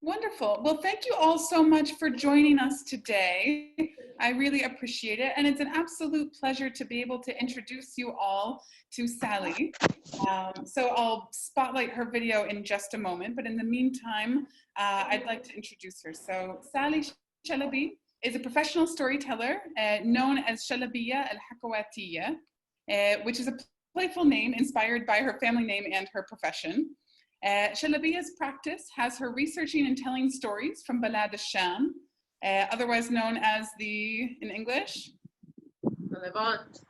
Wonderful. Well, thank you all so much for joining us today. I really appreciate it. And it's an absolute pleasure to be able to introduce you all to Sally. So I'll spotlight her video in just a moment, but in the meantime, I'd like to introduce her. So Sally Shalabi is a professional storyteller known as Shalabiya al-Hakawatiyya, which is a playful name inspired by her family name and her profession. Shalabiya's practice has her researching and telling stories from Balad al-Sham, otherwise known as in English? The Levant.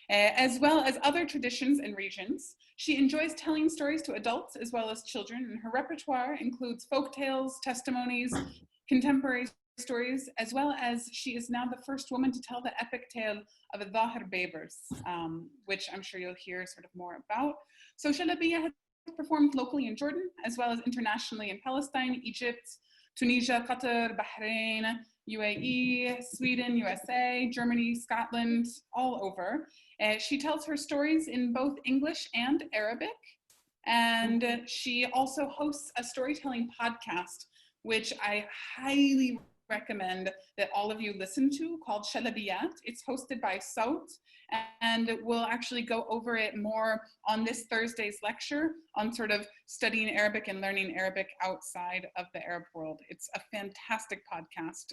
As well as other traditions and regions. She enjoys telling stories to adults as well as children, and her repertoire includes folk tales, testimonies, contemporary stories, as well as she is now the first woman to tell the epic tale of the Dhahir Babers, which I'm sure you'll hear sort of more about. So Shalabiya has performed locally in Jordan, as well as internationally in Palestine, Egypt, Tunisia, Qatar, Bahrain, UAE, Sweden, USA, Germany, Scotland, all over. She tells her stories in both English and Arabic. And she also hosts a storytelling podcast, which I highly recommend that all of you listen to, called Shalabiyat. It's hosted by Saut, and we'll actually go over it more on this Thursday's lecture on sort of studying Arabic and learning Arabic outside of the Arab world. It's a fantastic podcast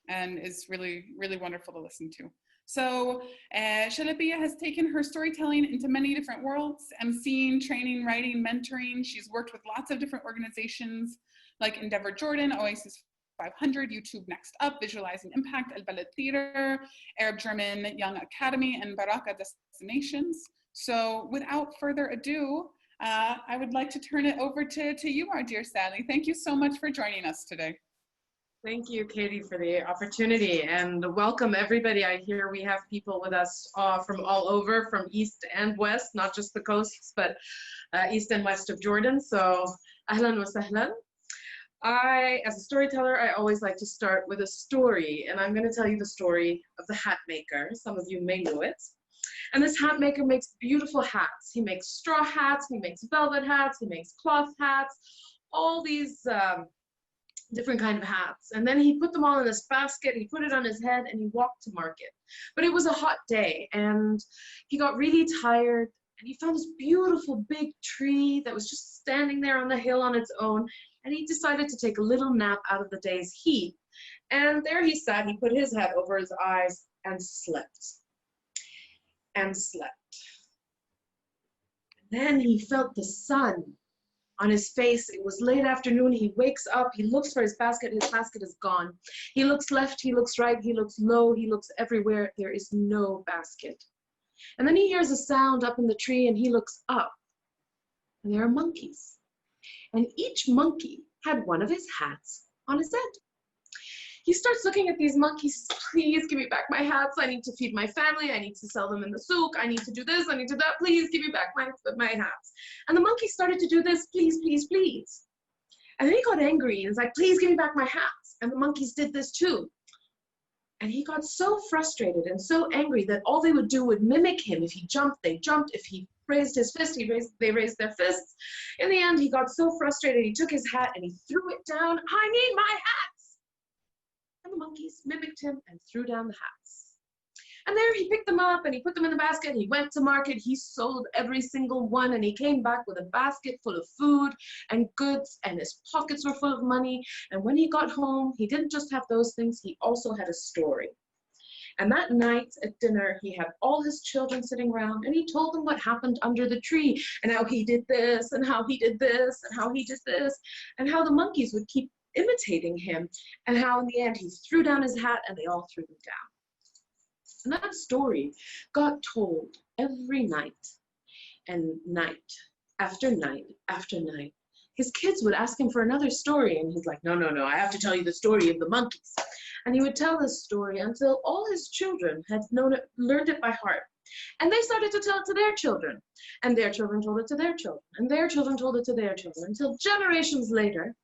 and is really, really wonderful to listen to. So Shalabiya has taken her storytelling into many different worlds: emceeing, training, writing, mentoring. She's worked with lots of different organizations like Endeavor Jordan, Oasis 500, YouTube Next Up, Visualizing Impact, El Balad Theater, Arab German Young Academy, and Baraka Destinations. So without further ado, I would like to turn it over to you, our dear Sally. Thank you so much for joining us today. Thank you, Katie, for the opportunity, and welcome everybody. I hear we have people with us from all over, from east and west, not just the coasts, but east and west of Jordan. So ahlan wa sahlan. As a storyteller, I always like to start with a story, and I'm going to tell you the story of the hat maker. Some of you may know it. And this hat maker makes beautiful hats. He makes straw hats, he makes velvet hats, he makes cloth hats, all these different kind of hats. And then he put them all in this basket, he put it on his head, and he walked to market. But it was a hot day, and he got really tired, and he found this beautiful big tree that was just standing there on the hill on its own. And he decided to take a little nap out of the day's heat. And there he sat, he put his head over his eyes and slept. And slept. And then he felt the sun on his face. It was late afternoon. He wakes up, he looks for his basket is gone. He looks left, he looks right, he looks low, he looks everywhere. There is no basket. And then he hears a sound up in the tree, and he looks up. And there are monkeys. And each monkey had one of his hats on his head. He starts looking at these monkeys. Please give me back my hats. I need to feed my family. I need to sell them in the souk. I need to do this. I need to do that. Please give me back my hats. And the monkeys started to do this. Please, please, please. And then he got angry and was like, please give me back my hats. And the monkeys did this too. And he got so frustrated and so angry that all they would do would mimic him. If he jumped, they jumped. If he raised his fist, they raised their fists. In the end, he got so frustrated, he took his hat and he threw it down. I need my hats! And the monkeys mimicked him and threw down the hats. And there he picked them up and he put them in the basket, and he went to market. He sold every single one, and he came back with a basket full of food and goods, and his pockets were full of money. And when he got home, he didn't just have those things, he also had a story. And that night at dinner, he had all his children sitting around, and he told them what happened under the tree, and how he did this, and how he did this, and how he did this, and how the monkeys would keep imitating him, and how in the end he threw down his hat and they all threw them down. And that story got told every night, and night after night after night. His kids would ask him for another story, and he's like, no, no, no, I have to tell you the story of the monkeys. And he would tell this story until all his children had learned it by heart. And they started to tell it to their children, and their children told it to their children, and their children told it to their children, until generations later,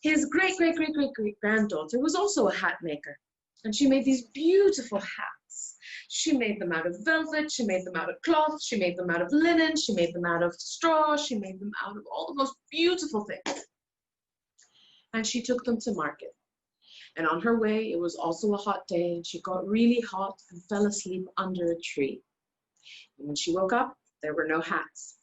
his great-great-great-great-great-granddaughter was also a hat maker, and she made these beautiful hats. She made them out of velvet, she made them out of cloth, she made them out of linen, she made them out of straw, she made them out of all the most beautiful things. And she took them to market. And on her way, it was also a hot day, and she got really hot and fell asleep under a tree. And when she woke up, there were no hats.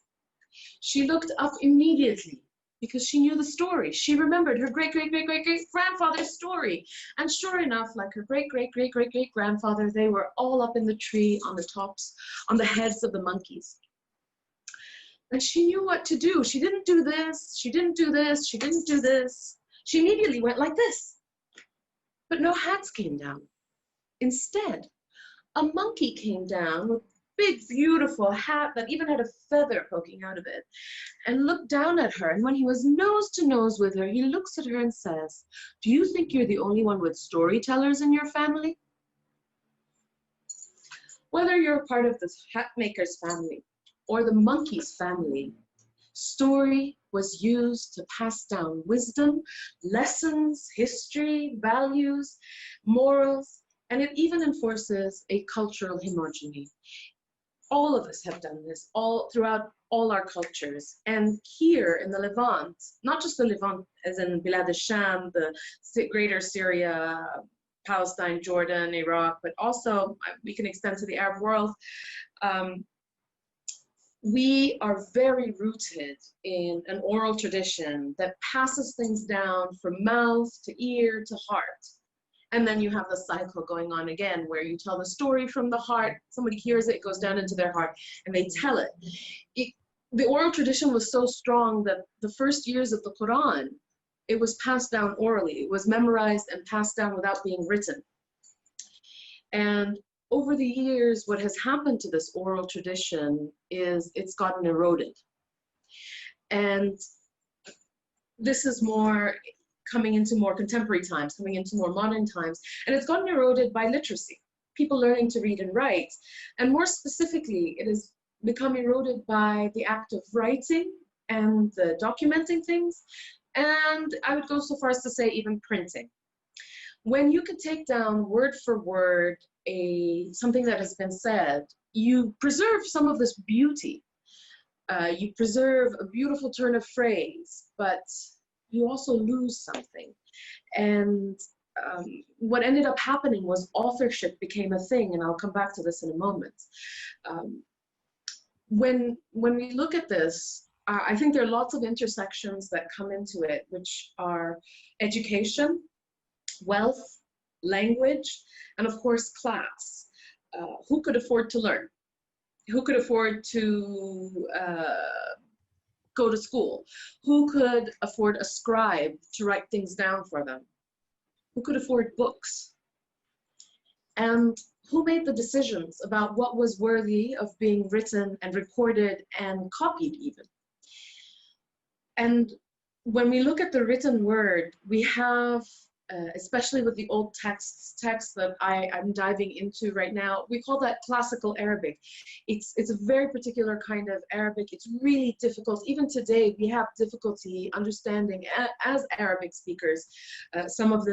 She looked up immediately because she knew the story. She remembered her great-great-great-great-great-grandfather's story. And sure enough, like her great-great-great-great-great-grandfather, they were all up in the tree on the tops, on the heads of the monkeys. And she knew what to do. She didn't do this, she didn't do this, she didn't do this. She immediately went like this. But no hats came down. Instead, a monkey came down with a big, beautiful hat that even had a feather poking out of it, and looked down at her. And when he was nose to nose with her, he looks at her and says, "Do you think you're the only one with storytellers in your family?" Whether you're a part of the hat maker's family or the monkey's family, story was used to pass down wisdom, lessons, history, values, morals, and it even enforces a cultural homogeny. All of us have done this all throughout all our cultures. And here in the Levant, not just the Levant as in Bilad al-Sham, the greater Syria, Palestine, Jordan, Iraq, but also we can extend to the Arab world. We are very rooted in an oral tradition that passes things down from mouth to ear to heart. And then you have the cycle going on again, where you tell the story from the heart, somebody hears it, it goes down into their heart, and they tell it. The oral tradition was so strong that the first years of the Quran, it was passed down orally. It was memorized and passed down without being written. And over the years, what has happened to this oral tradition is it's gotten eroded. And this is more coming into more contemporary times, coming into more modern times, and it's gotten eroded by literacy, people learning to read and write. And more specifically, it has become eroded by the act of writing and documenting things, and I would go so far as to say even printing. When you could take down word for word something that has been said, you preserve some of this beauty. You preserve a beautiful turn of phrase, but you also lose something. And what ended up happening was authorship became a thing, and I'll come back to this in a moment. When we look at this, I think there are lots of intersections that come into it, which are education, wealth, language, and of course class. Who could afford to learn? Who could afford to go to school? Who could afford a scribe to write things down for them? Who could afford books? And who made the decisions about what was worthy of being written and recorded and copied even? And when we look at the written word, we have, especially with the old texts that I'm diving into right now, we call that classical Arabic. It's a very particular kind of Arabic. It's really difficult. Even today, we have difficulty understanding, as Arabic speakers, some of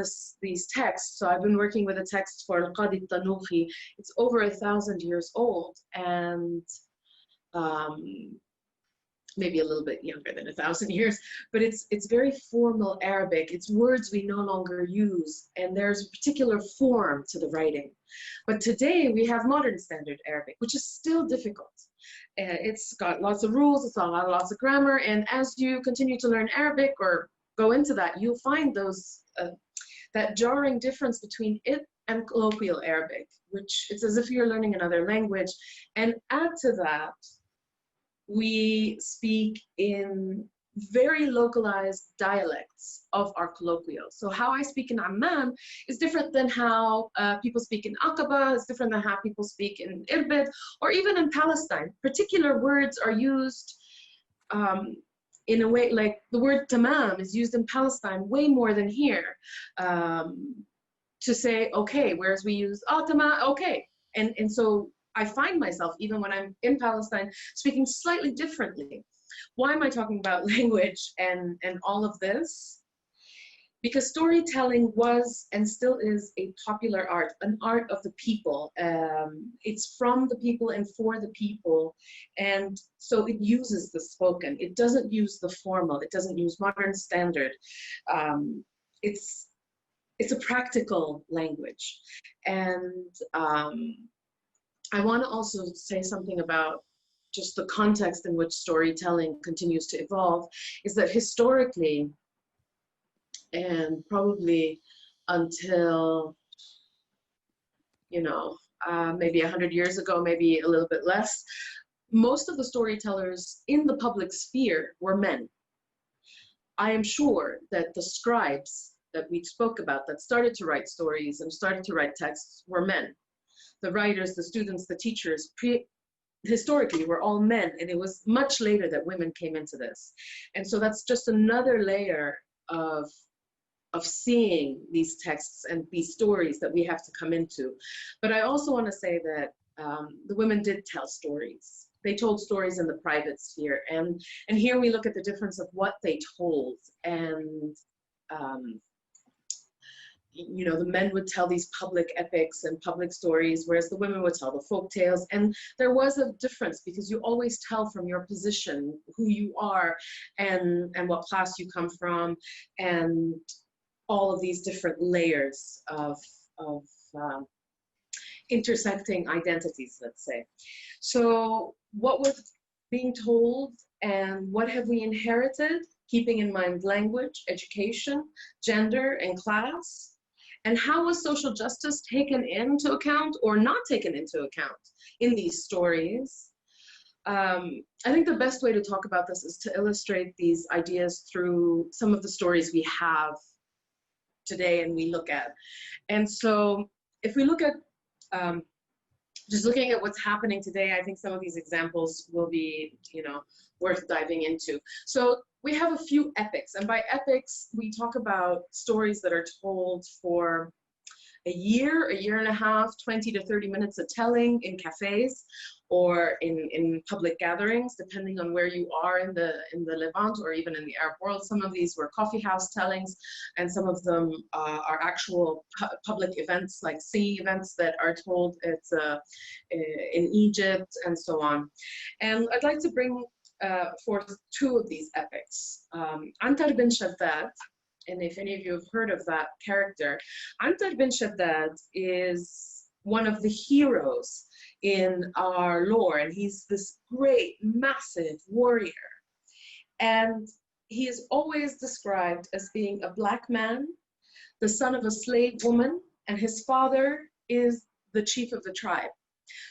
these texts. So I've been working with a text for Al-Qadi Tanuhi. It's over 1,000 years old, and maybe a little bit younger than 1,000 years, but it's very formal Arabic. It's words we no longer use, and there's a particular form to the writing. But today we have modern standard Arabic, which is still difficult. It's got lots of rules, it's got lots of grammar, and as you continue to learn Arabic or go into that, you'll find that jarring difference between it and colloquial Arabic, which it's as if you're learning another language. And add to that, we speak in very localized dialects of our colloquial. So how I speak in Amman is different than how people speak in Aqaba, it's different than how people speak in Irbid, or even in Palestine. Particular words are used in a way, like the word tamam is used in Palestine way more than here, to say okay, whereas we use tamam, okay. And so I find myself, even when I'm in Palestine, speaking slightly differently. Why am I talking about language and all of this? because storytelling was and still is a popular art, an art of the people. It's from the people and for the people. And so it uses the spoken. It doesn't use the formal. It doesn't use modern standard. It's a practical language. And I want to also say something about just the context in which storytelling continues to evolve, is that historically, and probably until, maybe 100 years ago, maybe a little bit less, most of the storytellers in the public sphere were men. I am sure that the scribes that we spoke about that started to write stories and started to write texts were men. The writers, the students, the teachers, historically were all men, and it was much later that women came into this. And so that's just another layer of seeing these texts and these stories that we have to come into. But I also want to say that the women did tell stories. They told stories in the private sphere. And here we look at the difference of what they told. And the men would tell these public epics and public stories, whereas the women would tell the folk tales. And there was a difference because you always tell from your position who you are and what class you come from, and all of these different layers of intersecting identities, let's say. So what was being told and what have we inherited, keeping in mind language, education, gender, and class? And how was social justice taken into account or not taken into account in these stories? I think the best way to talk about this is to illustrate these ideas through some of the stories we have today and we look at. And so if we look at, just looking at what's happening today, I think some of these examples will be, worth diving into. So we have a few epics, and by epics, we talk about stories that are told for a year and a half, 20 to 30 minutes of telling in cafes or in public gatherings, depending on where you are in the Levant or even in the Arab world. Some of these were coffee house tellings, and some of them are actual public events, like sea events that are told in Egypt and so on. And I'd like to bring forth two of these epics. Antar bin Shaddad, and if any of you have heard of that character, Antar bin Shaddad is one of the heroes in our lore, and he's this great, massive warrior. And he is always described as being a black man, the son of a slave woman, and his father is the chief of the tribe.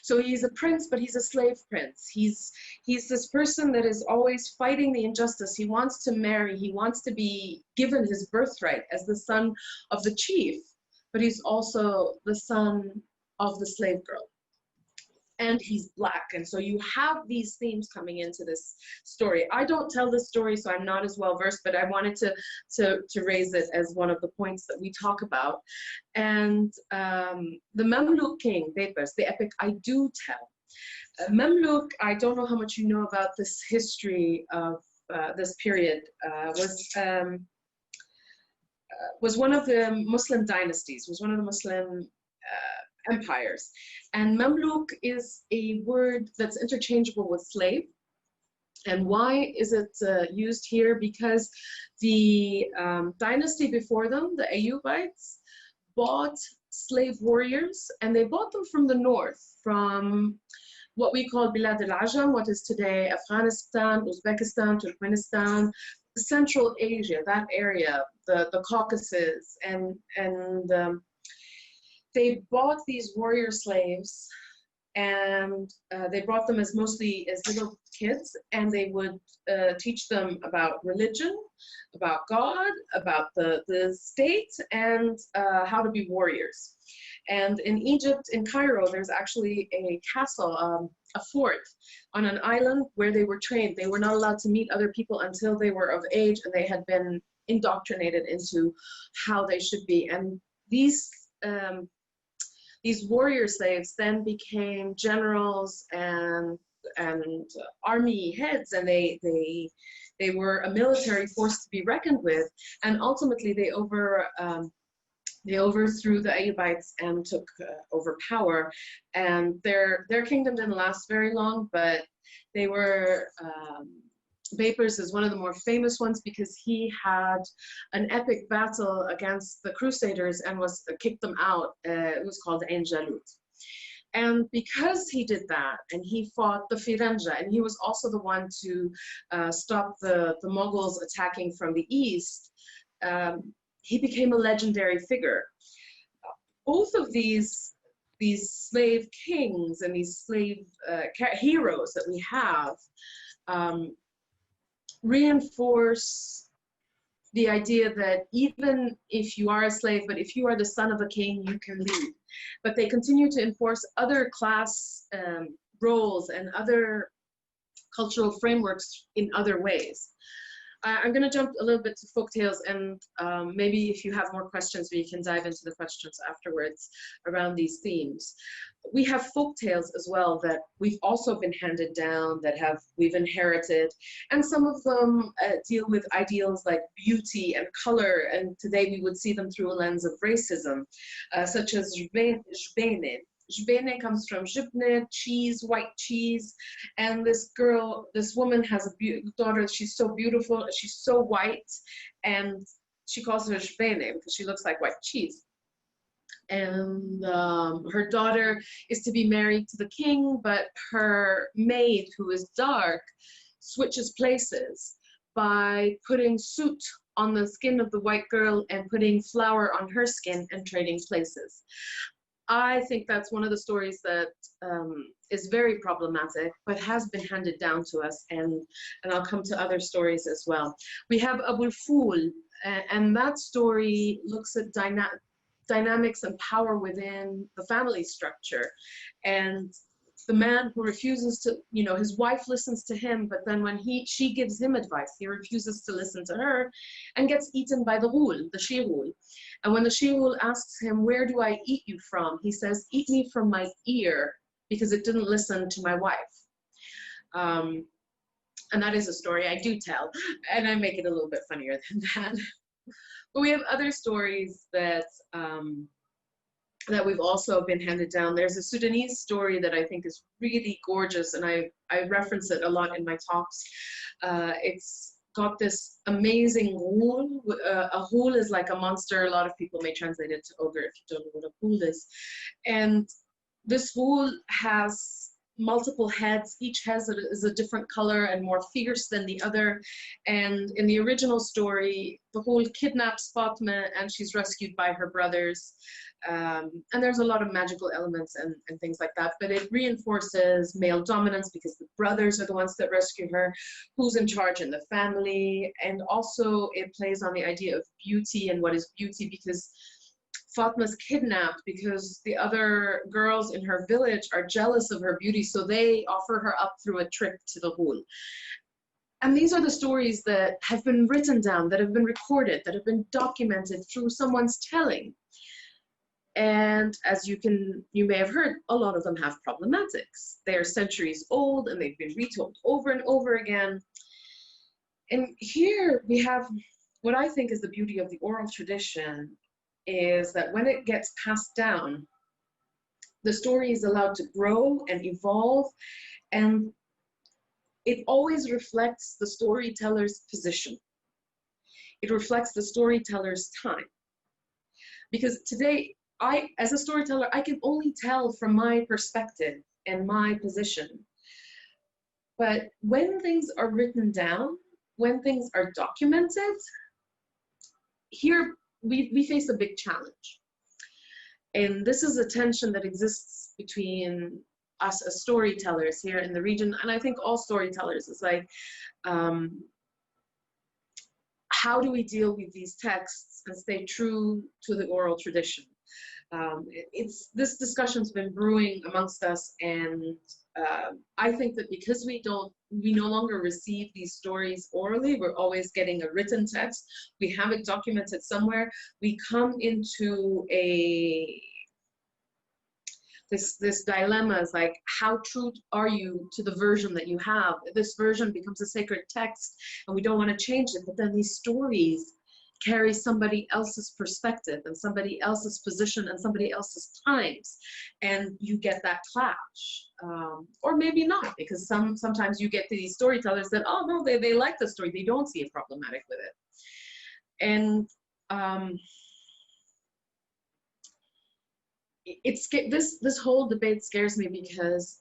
So he's a prince, but he's a slave prince. He's this person that is always fighting the injustice. He wants to marry. He wants to be given his birthright as the son of the chief, but he's also the son of the slave girl. And he's black. And so you have these themes coming into this story. I don't tell this story, so I'm not as well versed, but I wanted to raise it as one of the points that we talk about. And the Mamluk king, Bebers, the epic I Do Tell. Mamluk, I don't know how much you know about this history of this period, was one of the Muslim dynasties, was one of the Muslim empires. And Mamluk is a word that's interchangeable with slave. And why is it used here? Because the dynasty before them, the Ayyubites, bought slave warriors, and they bought them from the north, from what we call Bilad al-Ajam, what is today Afghanistan, Uzbekistan, Turkmenistan, Central Asia, that area, the Caucasus, and they bought these warrior slaves, and they brought them mostly as little kids, and they would teach them about religion, about God, about the state, and how to be warriors. And in Egypt, in Cairo, there's actually a castle, a fort on an island where they were trained. They were not allowed to meet other people until they were of age, and they had been indoctrinated into how they should be. And these warrior slaves then became generals and army heads, and they were a military force to be reckoned with, and ultimately they overthrew the Ayyubites and took over power. And their kingdom didn't last very long, but they were. Vapors is one of the more famous ones because he had an epic battle against the Crusaders and was kicked them out. It was called Ain Jalut. And because he did that, and he fought the Firanja, and he was also the one to stop the Mughals attacking from the east, he became a legendary figure. Both of these slave kings and these slave heroes that we have reinforce the idea that even if you are a slave, but if you are the son of a king, you can lead. But they continue to enforce other class roles and other cultural frameworks in other ways. I'm going to jump a little bit to folktales, and maybe if you have more questions, we can dive into the questions afterwards around these themes. We have folktales as well that we've also been handed down, that we've inherited, and some of them deal with ideals like beauty and color, and today we would see them through a lens of racism, such as Jbene. Jbene comes from jibne, cheese, white cheese, and this woman has a daughter. She's so beautiful, she's so white, and she calls her Jbene because she looks like white cheese. And her daughter is to be married to the king, but her maid, who is dark, switches places by putting soot on the skin of the white girl and putting flour on her skin and trading places. I think that's one of the stories that is very problematic, but has been handed down to us, and I'll come to other stories as well. We have Abul Fool, and that story looks at dynamics and power within the family structure, and the man who refuses to, his wife listens to him, but then when she gives him advice, he refuses to listen to her and gets eaten by the Ghul, the She-Ghul. And when the She-Ghul asks him, "Where do I eat you from?" he says, "Eat me from my ear, because it didn't listen to my wife." And that is a story I do tell, and I make it a little bit funnier than that. But we have other stories that we've also been handed down. There's a Sudanese story that I think is really gorgeous, and I reference it a lot in my talks. It's got this amazing ghul. A ghul is like a monster. A lot of people may translate it to ogre if you don't know what a ghul is. And this ghul has multiple heads. Each head is a different color and more fierce than the other. And in the original story, the ghul kidnaps Fatma and she's rescued by her brothers. And there's a lot of magical elements and things like that, but it reinforces male dominance because the brothers are the ones that rescue her, who's in charge in the family, and also it plays on the idea of beauty and what is beauty, because Fatma's kidnapped because the other girls in her village are jealous of her beauty, so they offer her up through a trick to the Ghul. And these are the stories that have been written down, that have been recorded, that have been documented through someone's telling. And as you may have heard, a lot of them have problematics. They're centuries old and they've been retold over and over again. And here we have what I think is the beauty of the oral tradition, is that when it gets passed down, the story is allowed to grow and evolve, and it always reflects the storyteller's position. It reflects the storyteller's time. Because today, as a storyteller, I can only tell from my perspective and my position. But when things are written down, when things are documented, here we face a big challenge. And this is a tension that exists between us as storytellers here in the region, and I think all storytellers. Is like, how do we deal with these texts and stay true to the oral tradition? This discussion's been brewing amongst us, and I think that because we no longer receive these stories orally, we're always getting a written text, we have it documented somewhere, we come into this dilemma is like, how true are you to the version that you have? This version becomes a sacred text and we don't want to change it, but then these stories carry somebody else's perspective and somebody else's position and somebody else's times, and you get that clash. Or maybe not, because sometimes you get these storytellers that, oh no, they like the story, they don't see it problematic with it. And this whole debate scares me, because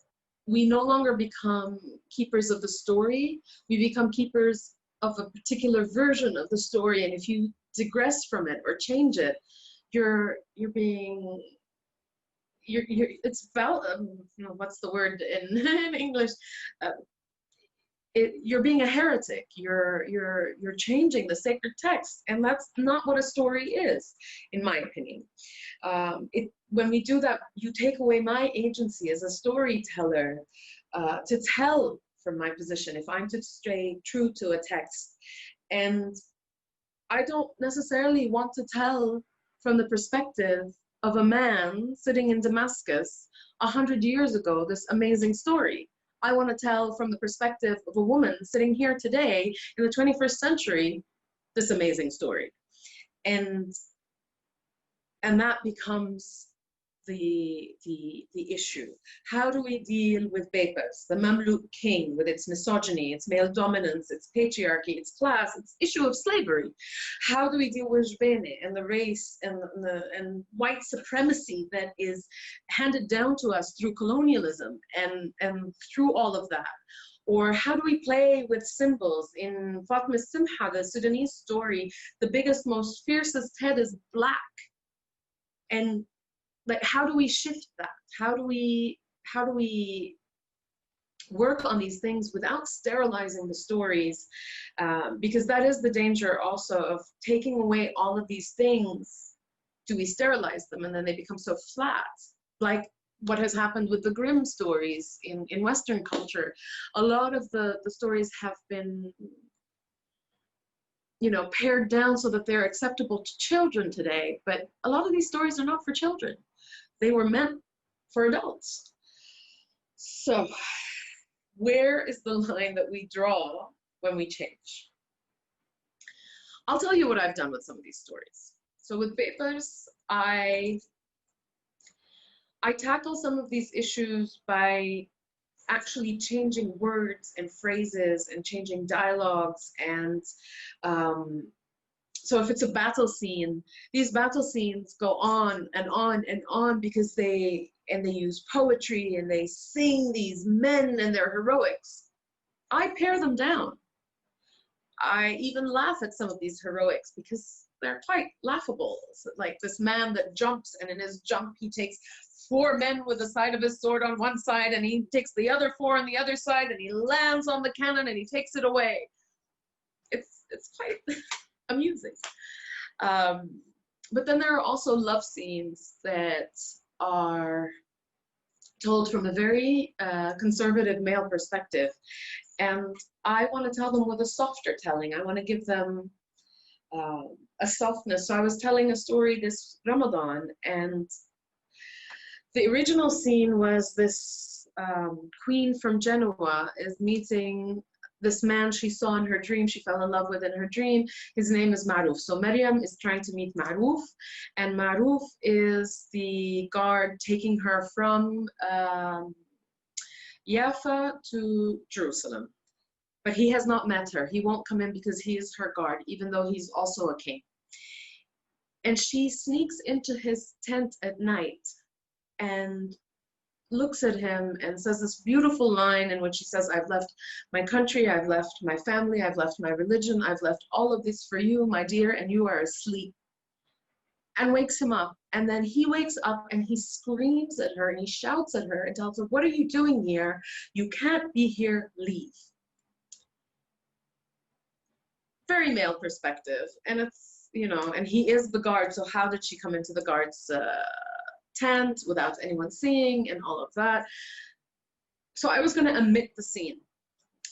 we no longer become keepers of the story, we become keepers of a particular version of the story, and if you digress from it or change it, it's what's the word in English? You're being a heretic. You're changing the sacred text, and that's not what a story is, in my opinion. When we do that, you take away my agency as a storyteller to tell from my position, if I'm to stay true to a text. And I don't necessarily want to tell from the perspective of a man sitting in Damascus 100 years ago this amazing story. I want to tell from the perspective of a woman sitting here today in the 21st century this amazing story. And that becomes the issue. How do we deal with Bepers, the Mamluk king, with its misogyny, its male dominance, its patriarchy, its class, its issue of slavery? How do we deal with Jbene and the race and white supremacy that is handed down to us through colonialism and through all of that? Or how do we play with symbols? In Fatma Simha, the Sudanese story, the biggest, most fiercest head is black. And like, how do we shift that? How do we work on these things without sterilizing the stories? Because that is the danger also of taking away all of these things. Do we sterilize them and then they become so flat? Like what has happened with the Grimm stories in Western culture. A lot of the stories have been, pared down so that they're acceptable to children today. But a lot of these stories are not for children. They were meant for adults. So where is the line that we draw when we change? I'll tell you what I've done with some of these stories. So with Bepers, I tackle some of these issues by actually changing words and phrases and changing dialogues. And so if it's a battle scene, these battle scenes go on and on and on because they use poetry and they sing these men and their heroics. I pare them down. I even laugh at some of these heroics because they're quite laughable. So like this man that jumps, and in his jump he takes 4 men with the side of his sword on one side, and he takes the other 4 on the other side, and he lands on the cannon and he takes it away. It's quite amusing. But then there are also love scenes that are told from a very conservative male perspective. And I want to tell them with a softer telling. I want to give them a softness. So I was telling a story this Ramadan, and the original scene was this queen from Genoa is meeting this man she saw in her dream, she fell in love with in her dream. His name is Maruf. So Maryam is trying to meet Maruf, and Maruf is the guard taking her from Jaffa to Jerusalem. But he has not met her. He won't come in because he is her guard, even though he's also a king. And she sneaks into his tent at night and looks at him and says this beautiful line in which she says, I've left my country, I've left my family, I've left my religion, I've left all of this for you, my dear, and you are asleep. And wakes him up. And then he wakes up and he screams at her and he shouts at her and tells her, what are you doing here? You can't be here, leave. Very male perspective. And it's, and he is the guard, so how did she come into the guard's tent without anyone seeing and all of that? So I was going to omit the scene,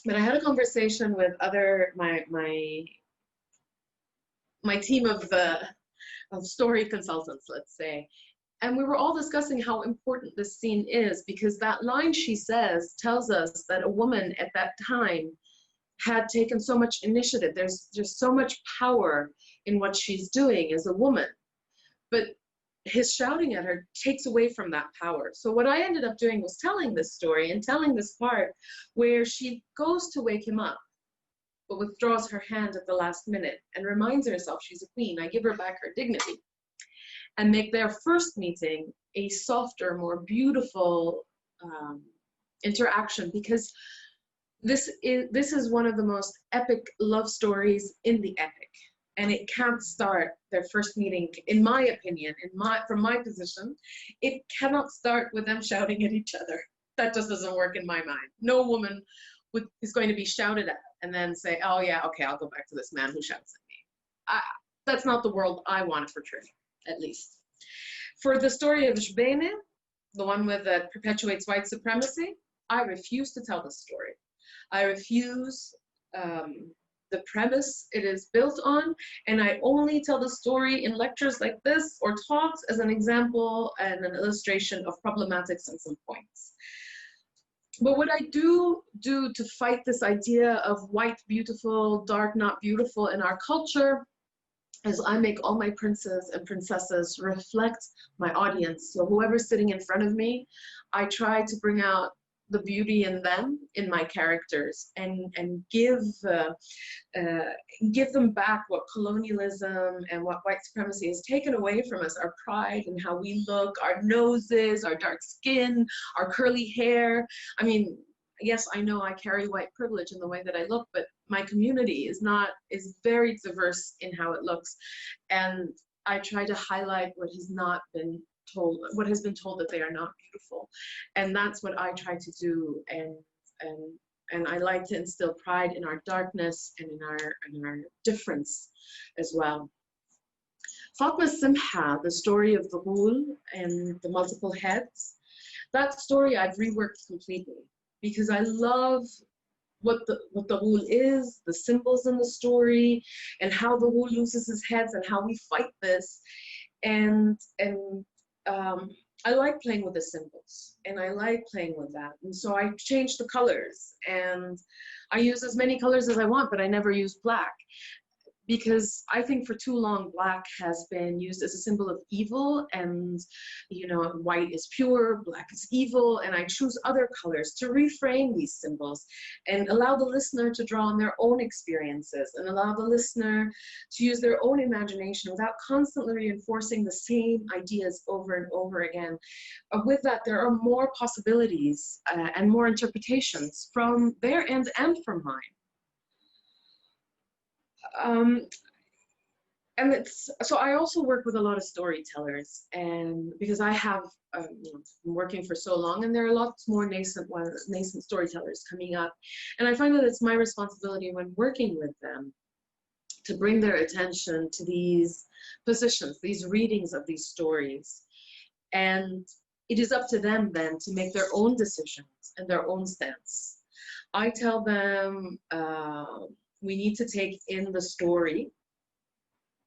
but I had a conversation with my team of story consultants, let's say, And we were all discussing how important this scene is, because that line she says tells us that a woman at that time had taken so much initiative. There's just so much power in what she's doing as a woman. But his shouting at her takes away from that power. So what I ended up doing was telling this story and telling this part where she goes to wake him up, but withdraws her hand at the last minute and reminds herself she's a queen. I give her back her dignity, and make their first meeting a softer, more beautiful interaction, because this is one of the most epic love stories in the epic. And it can't start their first meeting, in my opinion, from my position, it cannot start with them shouting at each other. That just doesn't work in my mind. No woman is going to be shouted at and then say, oh yeah, okay, I'll go back to this man who shouts at me. That's not the world I want to portray, at least. For the story of Jbene, the one that perpetuates white supremacy, I refuse to tell this story. I refuse the premise it is built on, and I only tell the story in lectures like this or talks as an example and an illustration of problematics and some points. But what I do to fight this idea of white beautiful, dark not beautiful in our culture is I make all my princes and princesses reflect my audience. So whoever's sitting in front of me, I try to bring out the beauty in them, in my characters, and give them back what colonialism and what white supremacy has taken away from us, our pride and how we look, our noses, our dark skin, our curly hair. I mean, yes, I know I carry white privilege in the way that I look, but my community is very diverse in how it looks. And I try to highlight what has been told that they are not beautiful. And that's what I try to do. And I like to instill pride in our darkness and in our difference as well. Fatma Simha, the story of the Ghul and the multiple heads, that story I've reworked completely, because I love what the Ghul is, the symbols in the story, and how the Ghul loses his heads and how we fight this. And I like playing with the symbols, and I like playing with that. And so I changed the colors, and I use as many colors as I want, but I never use black, because I think for too long black has been used as a symbol of evil, and white is pure, black is evil, and I choose other colors to reframe these symbols and allow the listener to draw on their own experiences and allow the listener to use their own imagination without constantly reinforcing the same ideas over and over again. With that, there are more possibilities and more interpretations from their end and from mine. And so I also work with a lot of storytellers, and because I have been working for so long, and there are lots more nascent storytellers coming up, and I find that it's my responsibility when working with them to bring their attention to these positions, these readings of these stories, and it is up to them then to make their own decisions and their own stance. I tell them we need to take in the story,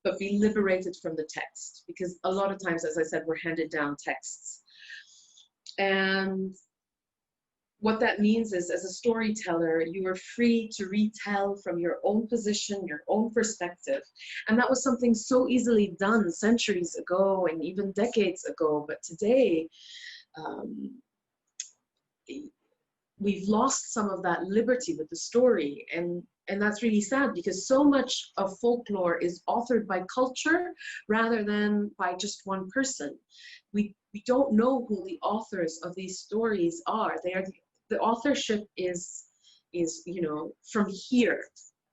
but be liberated from the text, because a lot of times, as I said, we're handed down texts. And what that means is, as a storyteller, you are free to retell from your own position, your own perspective. And that was something so easily done centuries ago and even decades ago. But today, we've lost some of that liberty with the story. And that's really sad, because so much of folklore is authored by culture rather than by just one person. We don't know who the authors of these stories are. The authorship is from here.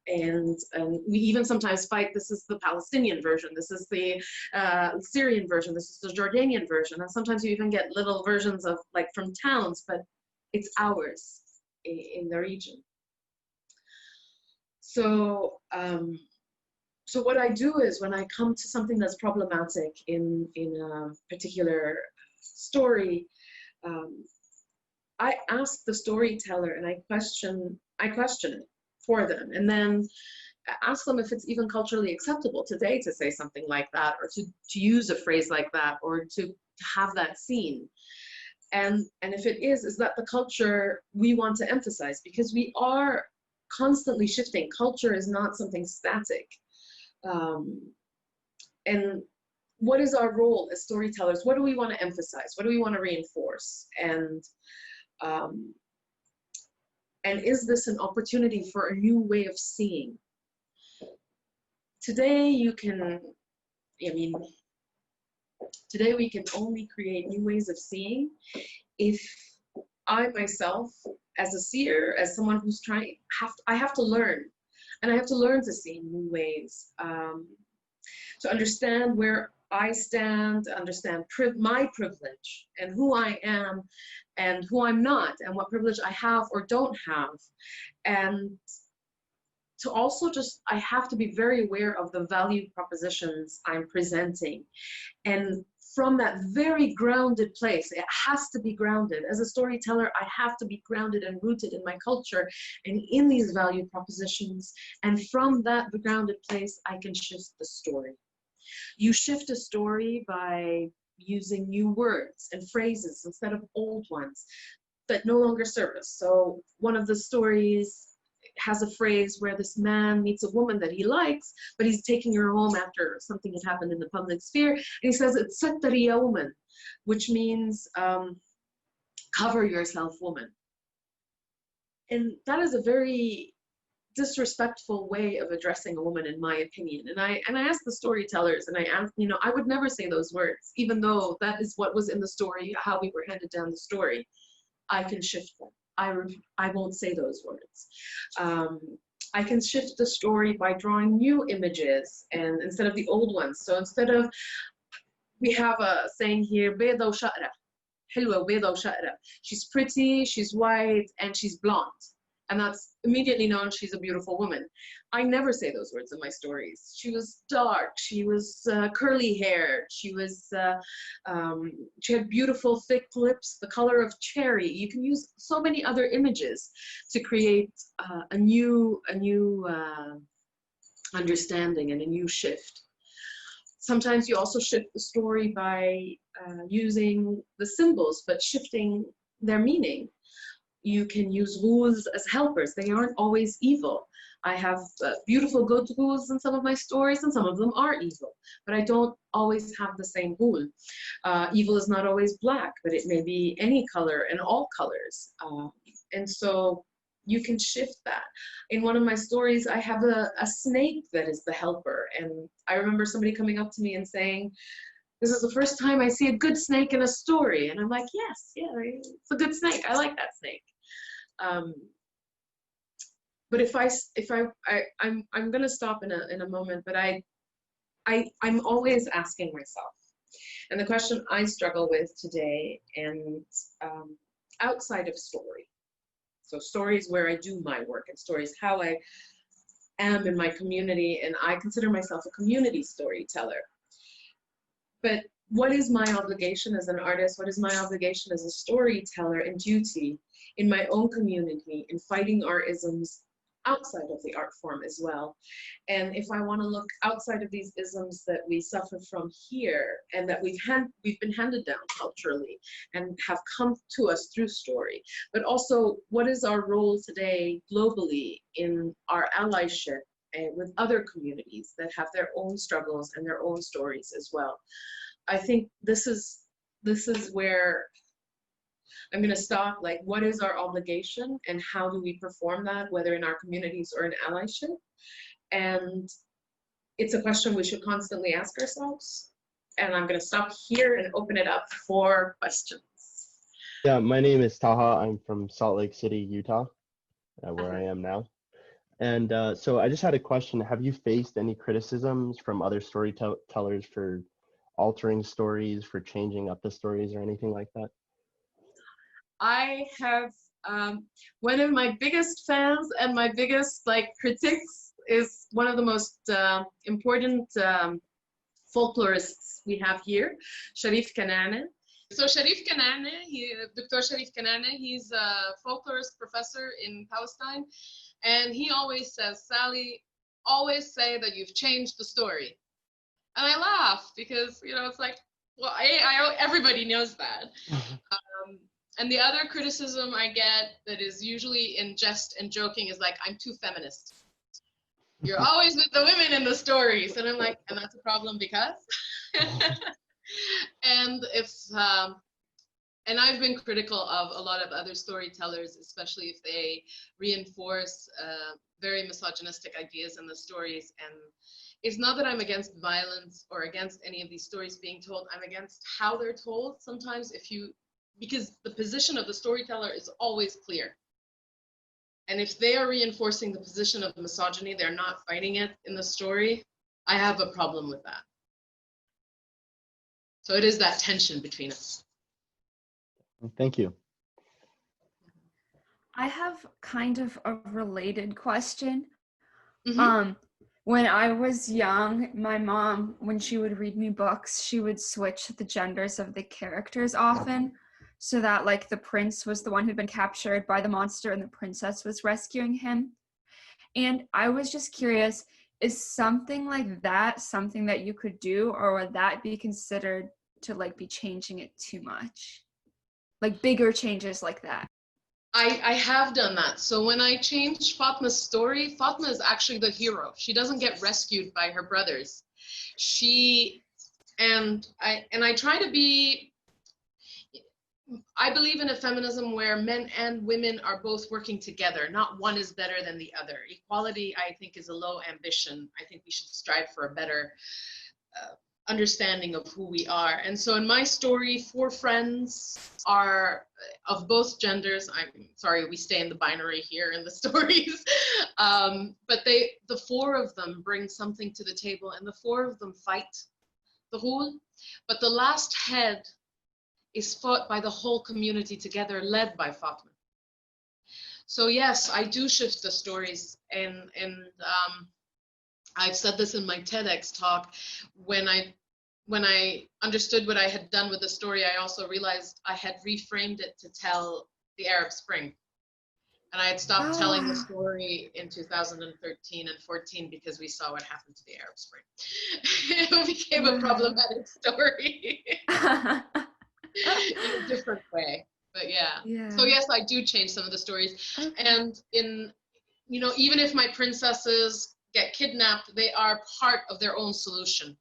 And we even sometimes fight, this is the Palestinian version, this is the Syrian version, this is the Jordanian version. And sometimes you even get little versions of, like, from towns, but it's ours in the region. So what I do is, when I come to something that's problematic in a particular story, I ask the storyteller and I question it for them, and then ask them if it's even culturally acceptable today to say something like that, or to use a phrase like that, or to have that seen? And if it is that the culture we want to emphasize? Because we are constantly shifting. Culture is not something static. And what is our role as storytellers? What do we want to emphasize? What do we want to reinforce? And is this an opportunity for a new way of seeing? Today today we can only create new ways of seeing if I myself, as a seer, as someone who's trying, I have to learn. And I have to learn to see in new ways, to understand where I stand, to understand my privilege and who I am and who I'm not, and what privilege I have or don't have. And to also I have to be very aware of the value propositions I'm presenting. And from that very grounded place, it has to be grounded. As a storyteller, I have to be grounded and rooted in my culture and in these value propositions. And from that grounded place, I can shift the story. You shift a story by using new words and phrases instead of old ones that no longer serve us. So one of the stories has a phrase where this man meets a woman that he likes, but he's taking her home after something had happened in the public sphere. And he says, it's "Sattariya woman," which means cover yourself, woman. And that is a very disrespectful way of addressing a woman, in my opinion. And I asked the storytellers, and I asked, I would never say those words, even though that is what was in the story, how we were handed down the story. I can shift them. I won't say those words. I can shift the story by drawing new images and instead of the old ones. So instead of, we have a saying here, "Bayda wa sha'ra." Hilwa bayda wa sha'ra. She's pretty, she's white, and she's blonde. And that's immediately known she's a beautiful woman. I never say those words in my stories. She was dark, she was curly haired, she had beautiful thick lips, the color of cherry. You can use so many other images to create a new understanding and a new shift. Sometimes you also shift the story by using the symbols, but shifting their meaning. You can use ghouls as helpers. They aren't always evil. I have beautiful good ghouls in some of my stories, and some of them are evil. But I don't always have the same ghoul. Evil is not always black, but it may be any color and all colors. And so you can shift that. In one of my stories, I have a snake that is the helper. And I remember somebody coming up to me and saying, "This is the first time I see a good snake in a story." And I'm like, yes, yeah, it's a good snake. I like that snake. But I'm gonna stop in a moment, but I'm always asking myself, and the question I struggle with today, and outside of story, so stories where I do my work, and stories how I am in my community, and I consider myself a community storyteller. But what is my obligation as an artist? What is my obligation as a storyteller and duty in my own community in fighting art isms outside of the art form as well? And if I want to look outside of these isms that we suffer from here and that we've been handed down culturally and have come to us through story, but also what is our role today globally in our allyship with other communities that have their own struggles and their own stories as well. I think this is where I'm going to stop. Like, what is our obligation and how do we perform that, whether in our communities or in allyship? And it's a question we should constantly ask ourselves. And I'm going to stop here and open it up for questions. Yeah, my name is Taha. I'm from Salt Lake City, Utah, where I am now. And so I just had a question. Have you faced any criticisms from other storytellers for altering stories, for changing up the stories or anything like that? I have, one of my biggest fans and my biggest critics is one of the most important folklorists we have here, Sharif Kanane. So Sharif Kanane, Dr. Sharif Kanane, he's a folklorist professor in Palestine. And he always says, "Sally, always say that you've changed the story." And I laugh because, it's like, Well, everybody knows that. And the other criticism I get that is usually in jest and joking is like, I'm too feminist. You're always with the women in the stories. And I'm like, and that's a problem because? And it's, and I've been critical of a lot of other storytellers, especially if they reinforce very misogynistic ideas in the stories. And it's not that I'm against violence or against any of these stories being told. I'm against how they're told sometimes because the position of the storyteller is always clear. And if they are reinforcing the position of misogyny, they're not fighting it in the story, I have a problem with that. So it is that tension between us. Thank you. I have kind of a related question. Mm-hmm. When I was young, my mom, when she would read me books, she would switch the genders of the characters often, so that like the prince was the one who'd been captured by the monster and the princess was rescuing him. And I was just curious, is something like that something that you could do, or would that be considered to like be changing it too much? Like bigger changes like that? I have done that. So when I changed Fatma's story, Fatma is actually the hero. She doesn't get rescued by her brothers. I try to be, I believe in a feminism where men and women are both working together. Not one is better than the other. Equality, I think, is a low ambition. I think we should strive for a better understanding of who we are. And so in my story, 4 friends are of both genders. I'm sorry, we stay in the binary here in the stories. But the 4 of them bring something to the table, and the 4 of them fight the whole. But the last head is fought by the whole community together, led by Fatma. So yes, I do shift the stories, and I've said this in my TEDx talk. When I understood what I had done with the story, I also realized I had reframed it to tell the Arab Spring. And I had stopped telling the story in 2013 and 14 because we saw what happened to the Arab Spring. It became a problematic story in a different way. But yeah. So yes, I do change some of the stories. Okay. And even if my princesses get kidnapped, they are part of their own solution.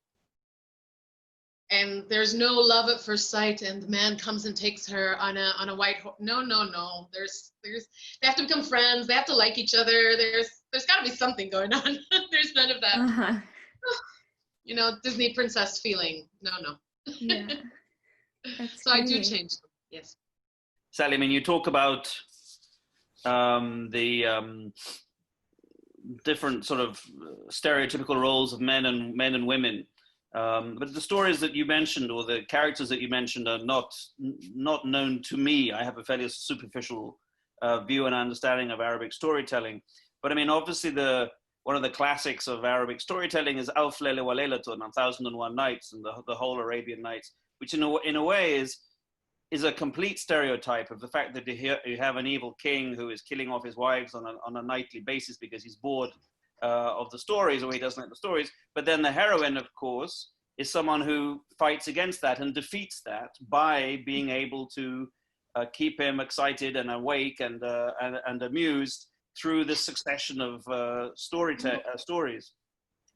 And there's no love at first sight, and the man comes and takes her on a white horse. No. They have to become friends. They have to like each other. There's got to be something going on. There's none of that. Disney princess feeling. No. Yeah. So great. I do change them. Yes. Sally, I mean, you talk about the different sort of stereotypical roles of men and women. But the stories that you mentioned, or the characters that you mentioned, are not known to me. I have a fairly superficial view and understanding of Arabic storytelling. But I mean, obviously, one of the classics of Arabic storytelling is Alf Layla wa Laylatun, 1001 Nights, and the whole Arabian Nights, which in a way is a complete stereotype of the fact that you have an evil king who is killing off his wives on a nightly basis because he's bored of the stories, or he doesn't like the stories. But then the heroine, of course, is someone who fights against that and defeats that by being able to keep him excited and awake and amused through this succession of stories.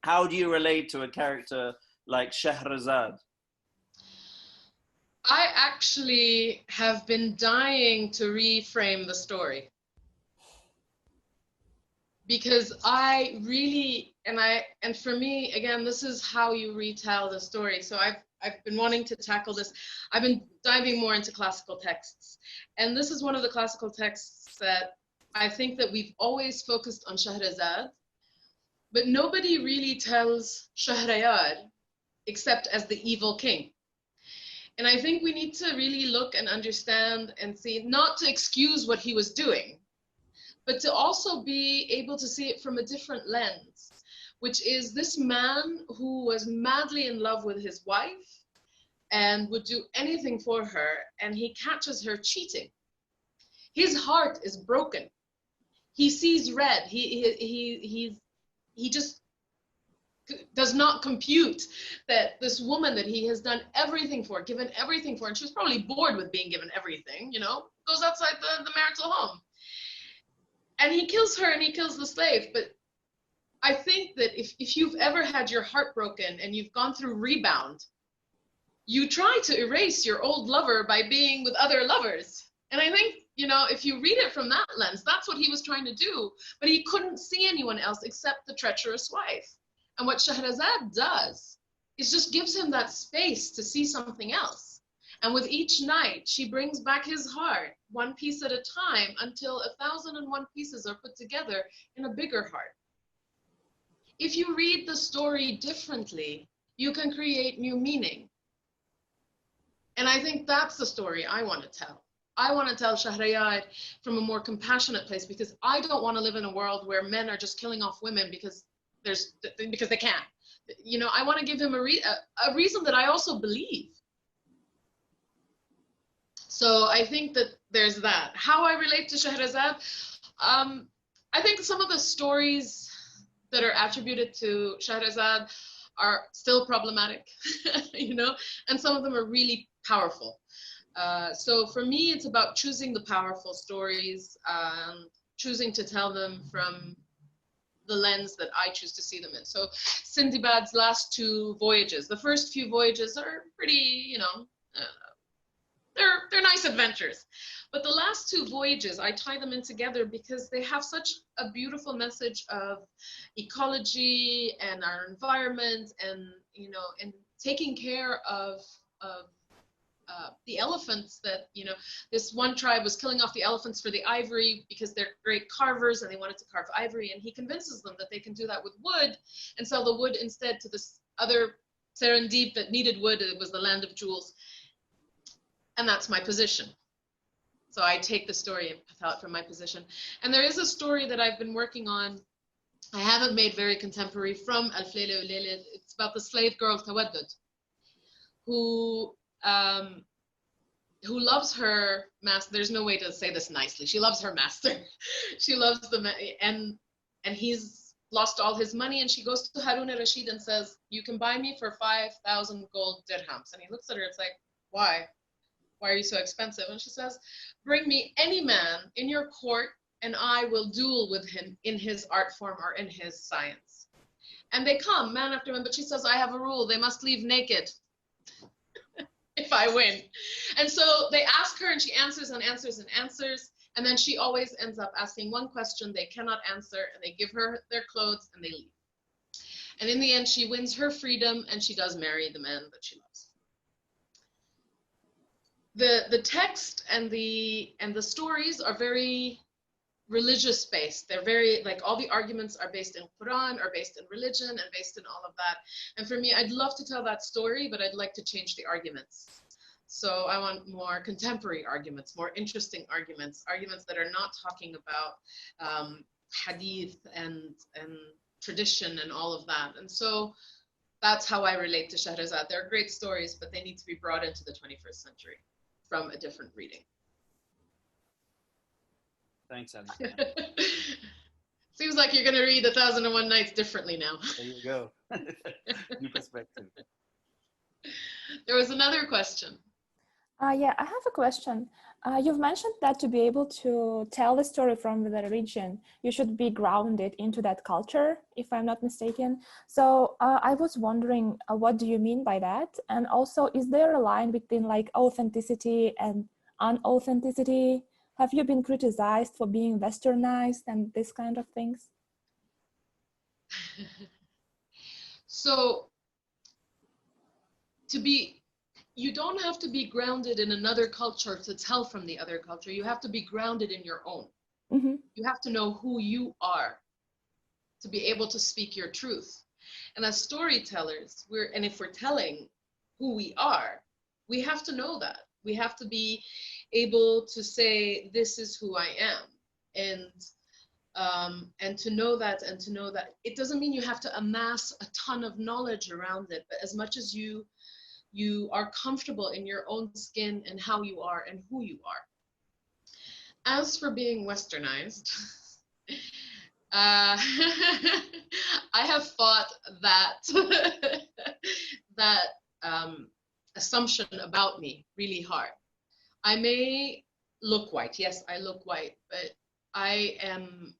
How do you relate to a character like Shahrazad? I actually have been dying to reframe the story. Because I really, and for me, again, this is how you retell the story. So I've been wanting to tackle this. I've been diving more into classical texts. And this is one of the classical texts that I think that we've always focused on Shahrazad, but nobody really tells Shahrayar except as the evil king. And I think we need to really look and understand and see, not to excuse what he was doing, but to also be able to see it from a different lens, which is this man who was madly in love with his wife and would do anything for her, and he catches her cheating. His heart is broken. He sees red. He does not compute that this woman that he has done everything for, given everything for, and she was probably bored with being given everything, you know, goes outside the marital home. And he kills her and he kills the slave. But I think that if you've ever had your heart broken and you've gone through rebound, you try to erase your old lover by being with other lovers. And I think, you know, if you read it from that lens, that's what he was trying to do. But he couldn't see anyone else except the treacherous wife. And what Shahrazad does is just gives him that space to see something else. And with each night, she brings back his heart, one piece at a time, until 1,001 pieces are put together in a bigger heart. If you read the story differently, you can create new meaning. And I think that's the story I want to tell. I want to tell Shahrayar from a more compassionate place, because I don't want to live in a world where men are just killing off women because they can. You know, I want to give him a reason that I also believe. So I think that there's that. How I relate to Shahrazad, I think some of the stories that are attributed to Shahrazad are still problematic, you know, and some of them are really powerful. So for me, it's about choosing the powerful stories, choosing to tell them from the lens that I choose to see them in. So Sindibad's last 2 voyages, the first few voyages are pretty, you know, they're nice adventures. But the last 2 voyages, I tie them in together because they have such a beautiful message of ecology and our environment, and, you know, and taking care of the elephants that, you know, this one tribe was killing off the elephants for the ivory because they're great carvers and they wanted to carve ivory, and he convinces them that they can do that with wood and sell the wood instead to this other Serendip that needed wood. It was the land of jewels. And that's my position. So I take the story and tell it from my position. And there is a story that I've been working on. I haven't made very contemporary from Alf Layla wa Layla. It's about the slave girl Tawaddud, who loves her master. There's no way to say this nicely. She loves her master. She loves and he's lost all his money, and she goes to Harun al-Rashid and says, "You can buy me for 5,000 gold dirhams." And he looks at her, it's like, "Why? Why are you so expensive?" And she says, "Bring me any man in your court and I will duel with him in his art form or in his science." And they come, man after man, but she says, "I have a rule, they must leave naked if I win." And so they ask her and she answers and answers and answers. And then she always ends up asking one question they cannot answer, and they give her their clothes and they leave. And in the end, she wins her freedom and she does marry the man that she loves. The text and the stories are very religious based. They're very, like, all the arguments are based in Quran, are based in religion, and based in all of that. And for me, I'd love to tell that story, but I'd like to change the arguments. So I want more contemporary arguments, more interesting arguments that are not talking about hadith and tradition and all of that. And so that's how I relate to Shahrazad. They're great stories, but they need to be brought into the 21st century from a different reading. Thanks, Anna. Seems like you're going to read 1,001 Nights differently now. There you go. New perspective. There was another question. Yeah, I have a question. You've mentioned that to be able to tell the story from the region, you should be grounded into that culture, if I'm not mistaken. So I was wondering, what do you mean by that? And also, is there a line between like authenticity and unauthenticity? Have you been criticized for being westernized and this kind of things? So you don't have to be grounded in another culture to tell from the other culture. You have to be grounded in your own. Mm-hmm. You have to know who you are to be able to speak your truth. And as storytellers, if we're telling who we are, we have to know that. We have to be able to say, this is who I am. And to know that, it doesn't mean you have to amass a ton of knowledge around it, but as much as you are comfortable in your own skin and how you are and who you are. As for being westernized, I have fought that that assumption about me really hard. I may look white. Yes, I look white, but I am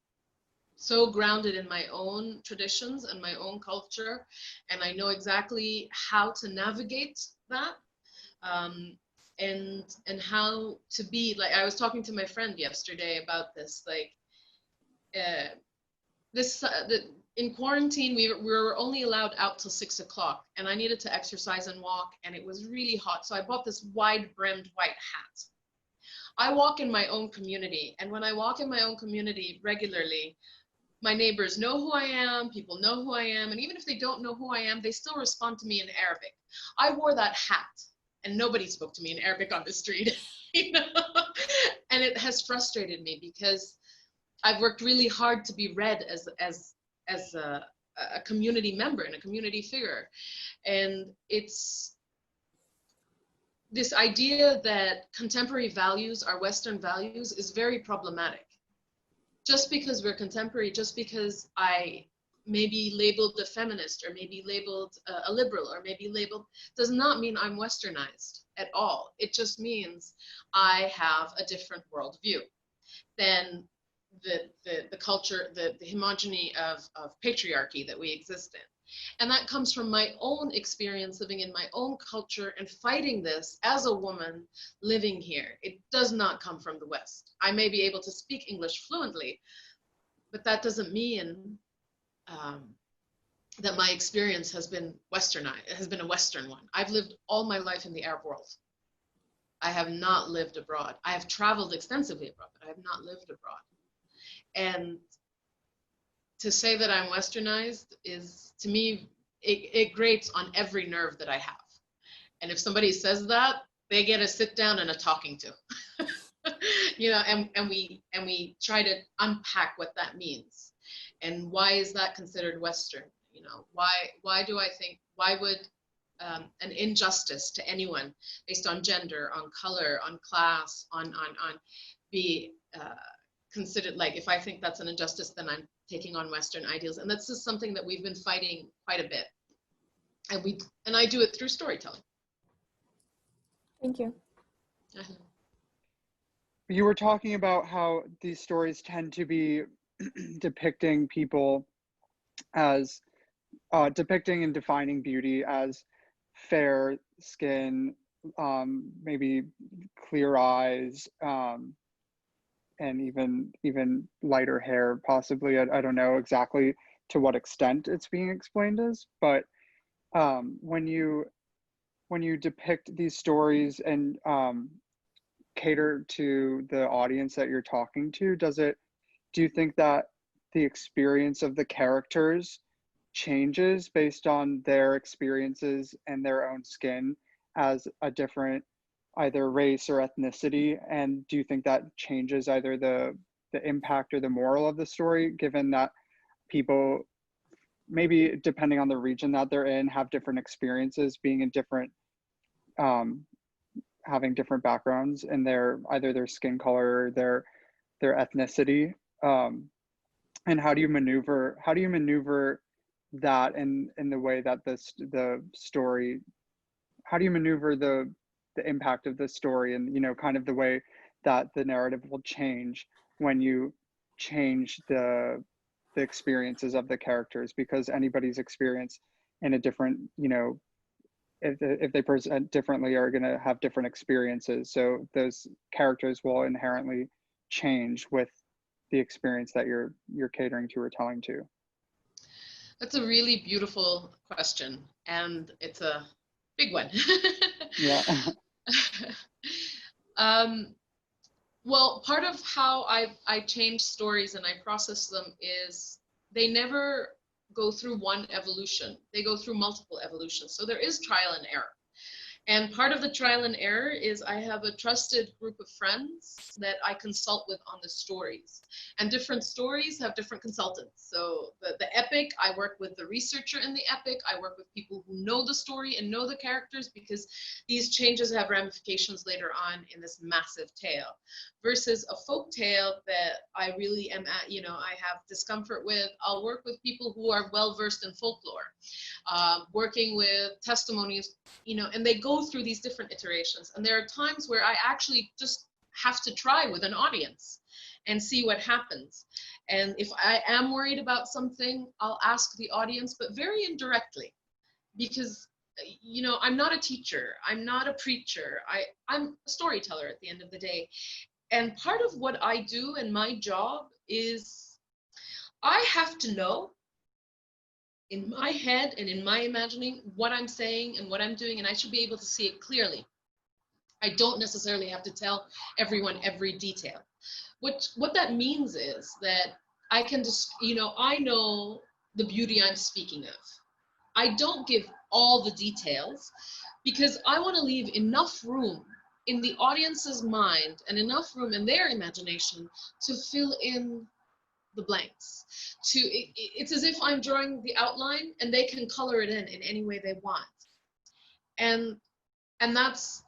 so grounded in my own traditions and my own culture, and I know exactly how to navigate that, and how to be. Like, I was talking to my friend yesterday about this, like, in quarantine we were only allowed out till 6 o'clock, and I needed to exercise and walk, and it was really hot, so I bought this wide brimmed white hat. I walk in my own community, and when I walk in my own community regularly, my neighbors know who I am, people know who I am, and even if they don't know who I am, they still respond to me in Arabic. I wore that hat, and nobody spoke to me in Arabic on the street, you know? And it has frustrated me because I've worked really hard to be read as a community member and a community figure. And it's this idea that contemporary values are Western values is very problematic. Just because we're contemporary, just because I may be labeled a feminist, or maybe labeled a liberal, or maybe labeled, does not mean I'm Westernized at all. It just means I have a different worldview than the culture, the homogeny of patriarchy that we exist in. And that comes from my own experience living in my own culture and fighting this as a woman living here. It does not come from the West. I may be able to speak English fluently, but that doesn't mean that my experience has been Westernized, has been a Western one. I've lived all my life in the Arab world. I have not lived abroad. I have traveled extensively abroad, but I have not lived abroad. And to say that I'm Westernized is, to me, it grates on every nerve that I have. And if somebody says that, they get a sit down and a talking to. You know, and we try to unpack what that means. And why is that considered Western? You know, why do I think, why would an injustice to anyone based on gender, on color, on class, on be considered, like, if I think that's an injustice, then I'm taking on Western ideals. And that's just something that we've been fighting quite a bit. And I do it through storytelling. Thank you. You were talking about how these stories tend to be depicting people as depicting and defining beauty as fair skin, maybe clear eyes, and even lighter hair, possibly. I don't know exactly to what extent it's being explained as, but when you depict these stories and cater to the audience that you're talking to, do you think that the experience of the characters changes based on their experiences and their own skin as a different either race or ethnicity? And do you think that changes either the impact or the moral of the story, given that people, maybe depending on the region that they're in, have different experiences, being in different having different backgrounds in either their skin color or their ethnicity? And how do you maneuver that in the way that the story, how do you maneuver the impact of the story, and, you know, kind of the way that the narrative will change when you change the experiences of the characters? Because anybody's experience in a different, you know, if they present differently, are going to have different experiences. So those characters will inherently change with the experience that you're catering to or telling to. That's a really beautiful question, and it's a big one. Yeah. Well, part of how I change stories and I process them is they never go through one evolution. They go through multiple evolutions. So there is trial and error. And part of the trial and error is I have a trusted group of friends that I consult with on the stories. And different stories have different consultants. So the epic, I work with the researcher in the epic. I work with people who know the story and know the characters, because these changes have ramifications later on in this massive tale. Versus a folk tale that I really am at, you know, I have discomfort with, I'll work with people who are well versed in folklore, working with testimonies, you know, and they go through these different iterations. And there are times where I actually just have to try with an audience and see what happens. And if I am worried about something, I'll ask the audience, but very indirectly, because, you know, I'm not a teacher, I'm not a preacher, I'm a storyteller at the end of the day. And part of what I do in my job is I have to know in my head and in my imagining what I'm saying and what I'm doing, and I should be able to see it clearly. I don't necessarily have to tell everyone every detail. What that means is that I can just, you know, I know the beauty I'm speaking of. I don't give all the details because I want to leave enough room in the audience's mind and enough room in their imagination to fill in the blanks. It's as if I'm drawing the outline and they can color it in any way they want. And that's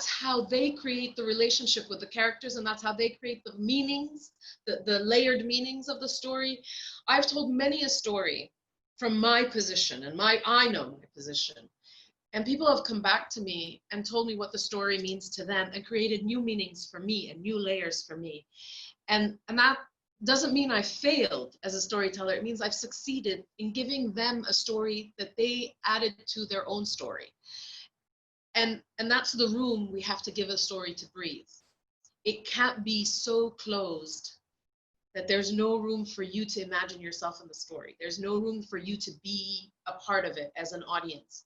how they create the relationship with the characters, and that's how they create the meanings, the layered meanings of the story. I've told many a story from my position, and I know my position. And people have come back to me and told me what the story means to them and created new meanings for me and new layers for me. And that doesn't mean I failed as a storyteller. It means I've succeeded in giving them a story that they added to their own story. And that's the room we have to give a story to breathe. It can't be so closed that there's no room for you to imagine yourself in the story. There's no room for you to be a part of it as an audience.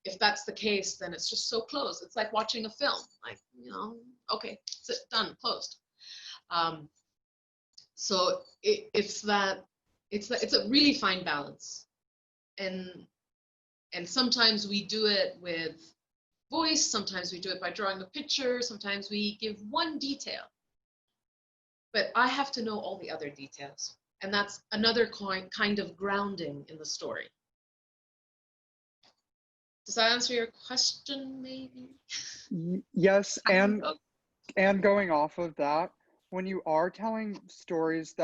If that's the case, then it's just so closed. It's like watching a film, like, you know, okay, done, closed. So it's a really fine balance. And sometimes we do it with voice, sometimes we do it by drawing a picture, sometimes we give one detail. But I have to know all the other details. And that's another kind of grounding in the story. Does that answer your question, maybe? Yes, and going off of that, when you are telling stories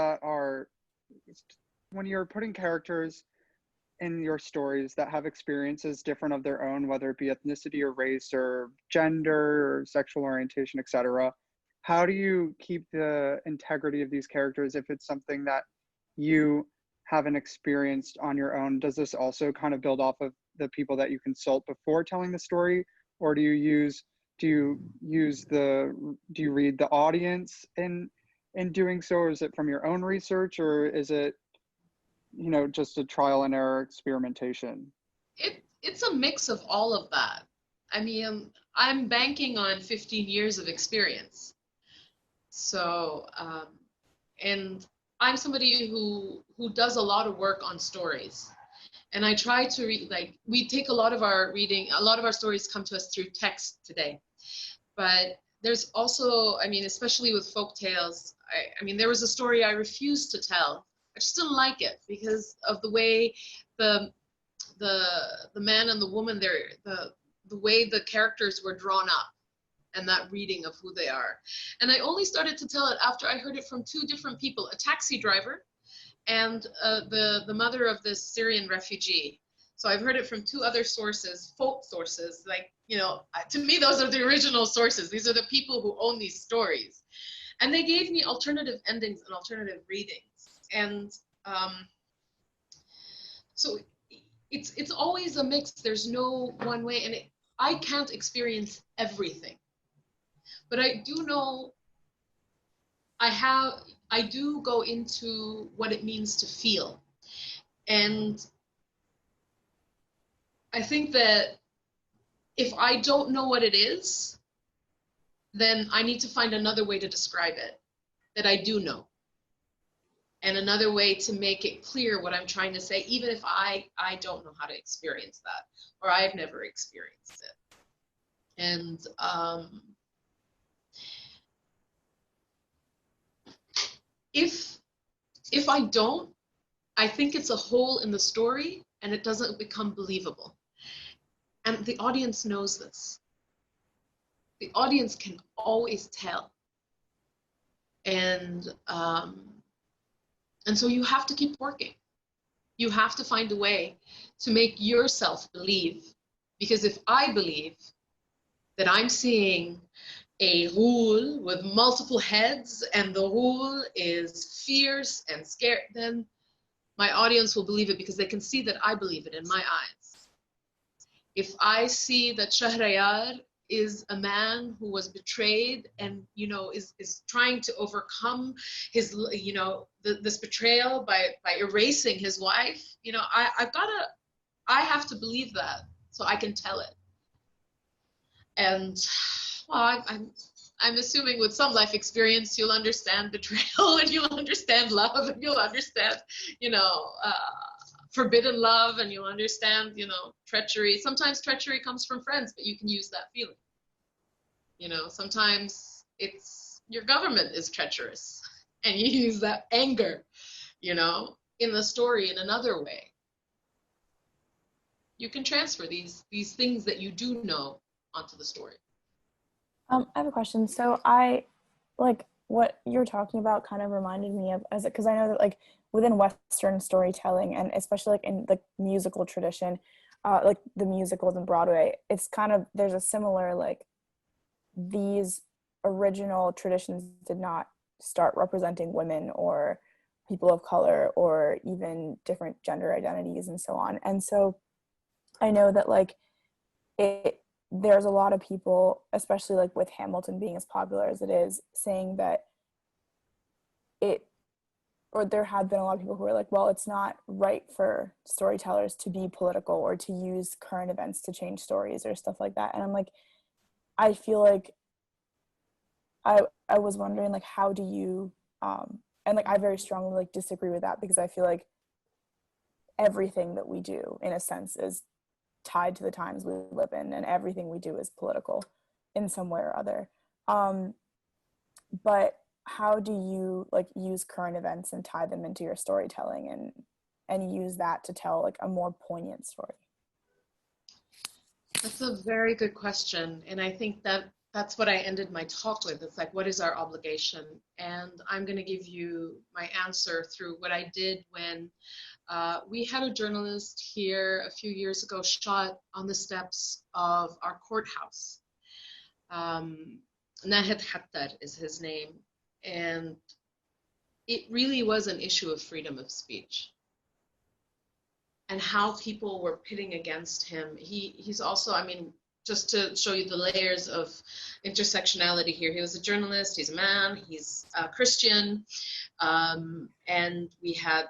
when you're putting characters in your stories that have experiences different of their own, whether it be ethnicity or race or gender or sexual orientation, etc., how do you keep the integrity of these characters if it's something that you haven't experienced on your own? Does this also kind of build off of the people that you consult before telling the story, or do you read the audience in doing so, or is it from your own research, or is it, you know, just a trial and error experimentation? It's a mix of all of that. I mean, I'm banking on 15 years of experience. So, and I'm somebody who does a lot of work on stories. And I try to read, like, we take a lot of our stories come to us through text today. But there's also, I mean, especially with folk tales, I mean, there was a story I refused to tell. I just didn't like it because of the way the man and the woman there, the way the characters were drawn up, and that reading of who they are. And I only started to tell it after I heard it from two different people, a taxi driver and the mother of this Syrian refugee. So I've heard it from two other sources, folk sources, like, you know, to me, those are the original sources. These are the people who own these stories. And they gave me alternative endings and alternative readings. And so it's always a mix. There's no one way, and I can't experience everything. But I do know I do go into what it means to feel. And I think that if I don't know what it is, then I need to find another way to describe it that I do know. And another way to make it clear what I'm trying to say, even if I don't know how to experience that, or I've never experienced it. And if I don't, I think it's a hole in the story and it doesn't become believable. And the audience knows this. The audience can always tell. And so you have to keep working. You have to find a way to make yourself believe. Because if I believe that I'm seeing a ghoul with multiple heads and the ghoul is fierce and scared, then my audience will believe it because they can see that I believe it in my eyes. If I see that Shahrayar is a man who was betrayed and, you know, is trying to overcome his, you know, this betrayal by erasing his wife, you know, I have to believe that so I can tell it. And well, I'm assuming with some life experience, you'll understand betrayal and you'll understand love and you'll understand, you know, forbidden love, and you'll understand, you know, treachery. Sometimes treachery comes from friends, but you can use that feeling. You know, sometimes it's your government is treacherous and you use that anger, you know, in the story in another way. You can transfer these things that you do know onto the story. I have a question. So I, like, what you're talking about kind of reminded me of, because I know that, like, within Western storytelling, and especially like in the musical tradition, like the musicals in Broadway, it's kind of, there's a similar, like, these original traditions did not start representing women or people of color or even different gender identities and so on. And so I know that, like, there's a lot of people, especially like with Hamilton being as popular as it is, saying that there had been a lot of people who were like, well, it's not right for storytellers to be political or to use current events to change stories or stuff like that. And I'm like, I feel like I was wondering, like, how do you, and like I very strongly like disagree with that, because I feel like everything that we do in a sense is tied to the times we live in, and everything we do is political in some way or other. But how do you like use current events and tie them into your storytelling and use that to tell like a more poignant story? That's a very good question. And I think that's what I ended my talk with. It's like, what is our obligation? And I'm going to give you my answer through what I did when we had a journalist here a few years ago shot on the steps of our courthouse. Nahed Hattar is his name. And it really was an issue of freedom of speech and how people were pitting against him. He's also, I mean, just to show you the layers of intersectionality here, he was a journalist, he's a man, he's a Christian, and we had,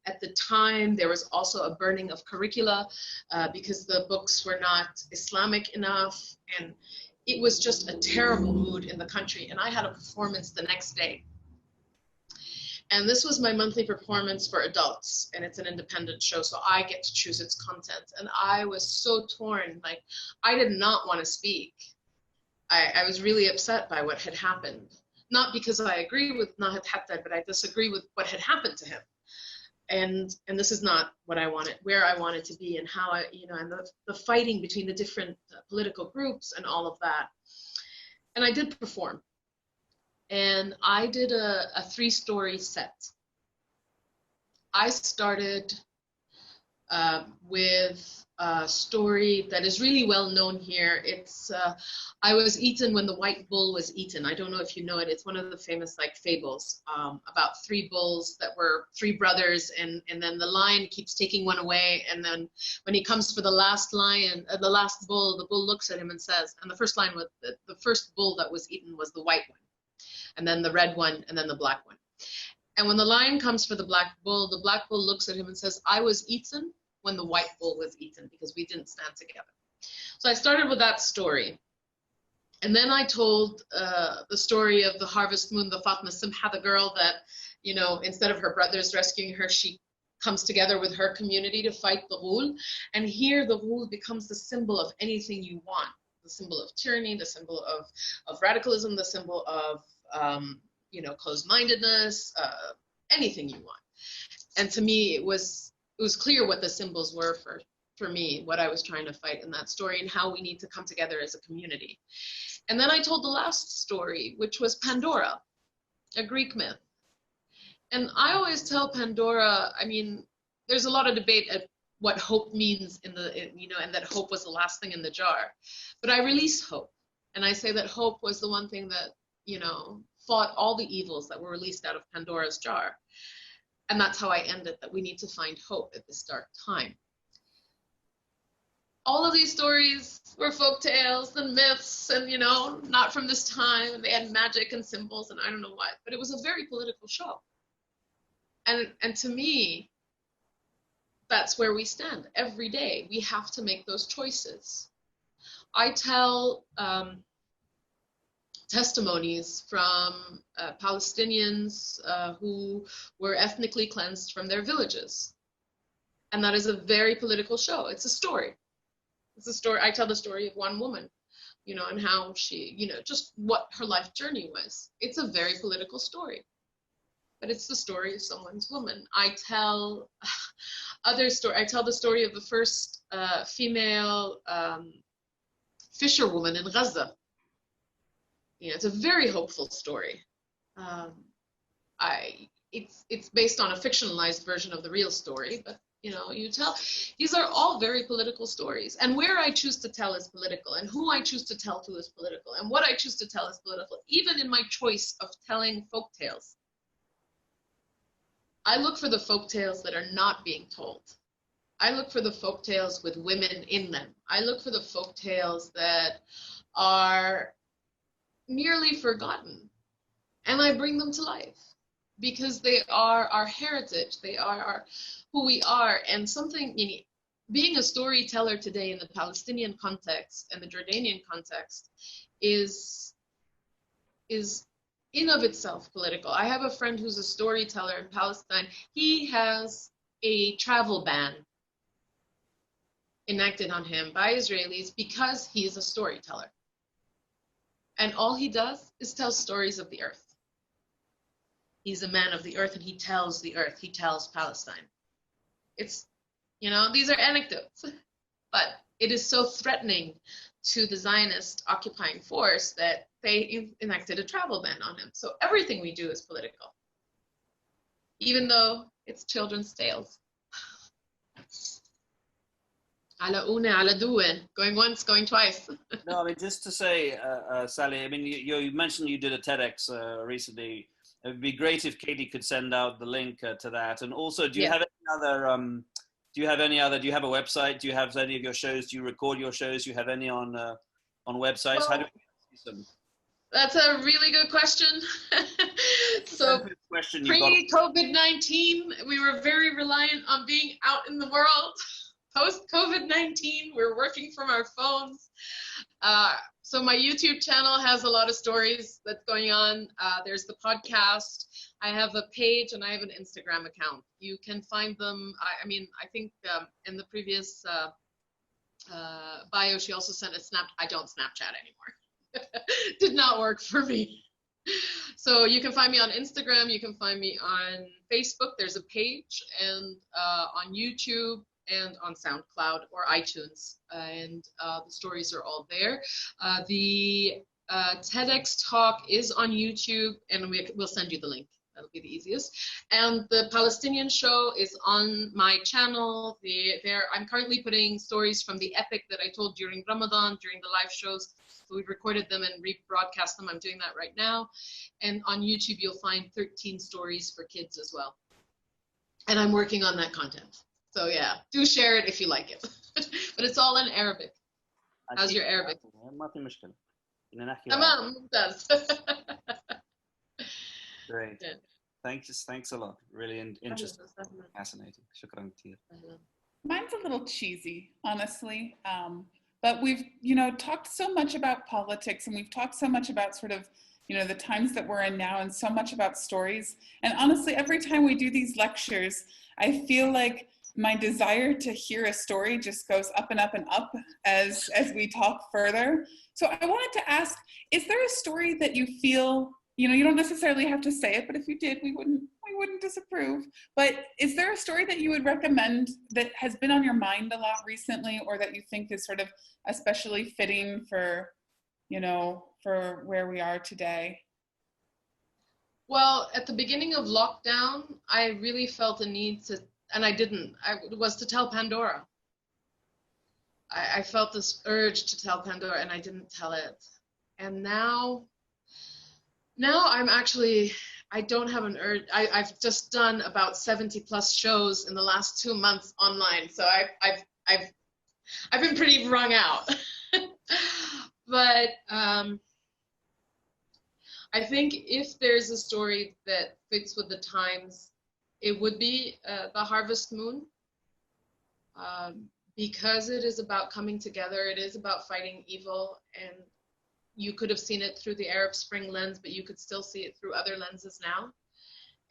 at the time, there was also a burning of curricula because the books were not Islamic enough, and it was just a terrible mood in the country. And I had a performance the next day. And this was my monthly performance for adults, and it's an independent show, so I get to choose its content. And I was so torn, like, I did not want to speak. I was really upset by what had happened. Not because I agree with Nahed Hattar, but I disagree with what had happened to him. And this is not what I wanted, where I wanted to be, and how I, you know, and the fighting between the different political groups and all of that. And I did perform. And I did a 3-story set. I started with a story that is really well known here. It's I was eaten when the white bull was eaten. I don't know if you know it. It's one of the famous like fables about 3 bulls that were 3 brothers, and then the lion keeps taking one away, and then when he comes for the last lion, the last bull, the bull looks at him and says, and the first line was the first bull that was eaten was the white one, and then the red one, and then the black one. And when the lion comes for the black bull looks at him and says, I was eaten when the white bull was eaten, because we didn't stand together. So I started with that story. And then I told the story of the harvest moon, the Fatma Simha, the girl that, you know, instead of her brothers rescuing her, she comes together with her community to fight the ghoul. And here the ghoul becomes the symbol of anything you want. the symbol of tyranny, the symbol of radicalism, the symbol of, closed-mindedness, anything you want. And to me, it was clear what the symbols were for me, what I was trying to fight in that story, and how we need to come together as a community. And then I told the last story, which was Pandora, a Greek myth. And I always tell Pandora, I mean, there's a lot of debate at what hope means and that hope was the last thing in the jar. But I release hope. And I say that hope was the one thing that, fought all the evils that were released out of Pandora's jar. And that's how I end it, that we need to find hope at this dark time. All of these stories were folk tales and myths and, not from this time. And they had magic and symbols and I don't know what. But it was a very political show. And to me, that's where we stand every day. We have to make those choices. I tell testimonies from Palestinians who were ethnically cleansed from their villages. And that is a very political show. It's a story. It's a story. I tell the story of one woman, and how she, just what her life journey was. It's a very political story. But it's the story of someone's woman. I tell I tell the story of the first female fisherwoman in Gaza. It's a very hopeful story. It's based on a fictionalized version of the real story, but you tell. These are all very political stories, and where I choose to tell is political, and who I choose to tell to is political, and what I choose to tell is political. Even in my choice of telling folk tales, I look for the folk tales that are not being told. I look for the folk tales with women in them. I look for the folk tales that are nearly forgotten. And I bring them to life because they are our heritage. They are who we are. And something, being a storyteller today in the Palestinian context and the Jordanian context is in of itself political. I have a friend who's a storyteller in Palestine. He has a travel ban enacted on him by Israelis because he is a storyteller. And all he does is tell stories of the earth. He's a man of the earth and he tells the earth. He tells Palestine. It's, these are anecdotes, but it is so threatening to the Zionist occupying force that they enacted a travel ban on him. So everything we do is political, even though it's children's tales. Ala une, ala due, going once, going twice. No, I mean, just to say, Sally, I mean, you mentioned you did a TEDx recently. It would be great if Katie could send out the link to that. And also, do you have any other, do you have a website? Do you have any of your shows? Do you record your shows? Do you have any on websites? Well, how do we see them? That's a really good question. So pre-COVID-19, we were very reliant on being out in the world. Post-COVID-19, we're working from our phones. So my YouTube channel has a lot of stories that's going on. There's the podcast. I have a page and I have an Instagram account. You can find them. I think in the previous bio, she also sent a snap. I don't Snapchat anymore. Did not work for me. So you can find me on Instagram. You can find me on Facebook. There's a page, and on YouTube and on SoundCloud or iTunes. And the stories are all there. The TEDx talk is on YouTube, and we'll send you the link. That'll be the easiest. And the Palestinian show is on my channel. I'm currently putting stories from the epic that I told during Ramadan, during the live shows. So we've recorded them and rebroadcast them. I'm doing that right now. And on YouTube, you'll find 13 stories for kids as well. And I'm working on that content. So yeah, do share it if you like it. But it's all in Arabic. How's your Arabic? Tamam, does. Great. Yeah. Thanks a lot. Really interesting, fascinating. Shukran kathir. Mine's a little cheesy, honestly. But we've, talked so much about politics, and we've talked so much about sort of, the times that we're in now, and so much about stories. And honestly, every time we do these lectures, I feel like my desire to hear a story just goes up and up and up as we talk further. So I wanted to ask, is there a story that you feel, you know, you don't necessarily have to say it, but if you did, we wouldn't disapprove. But is there a story that you would recommend that has been on your mind a lot recently, or that you think is sort of especially fitting for, you know, for where we are today? Well, at the beginning of lockdown, I really felt a need to, and was to tell Pandora. I felt this urge to tell Pandora, and I didn't tell it. And now I'm actually, I don't have an urge. I've just done about 70 plus shows in the last 2 months online, so I've been pretty wrung out. But I think if there's a story that fits with the times, it would be The Harvest Moon, because it is about coming together. It is about fighting evil, and you could have seen it through the Arab Spring lens, but you could still see it through other lenses now.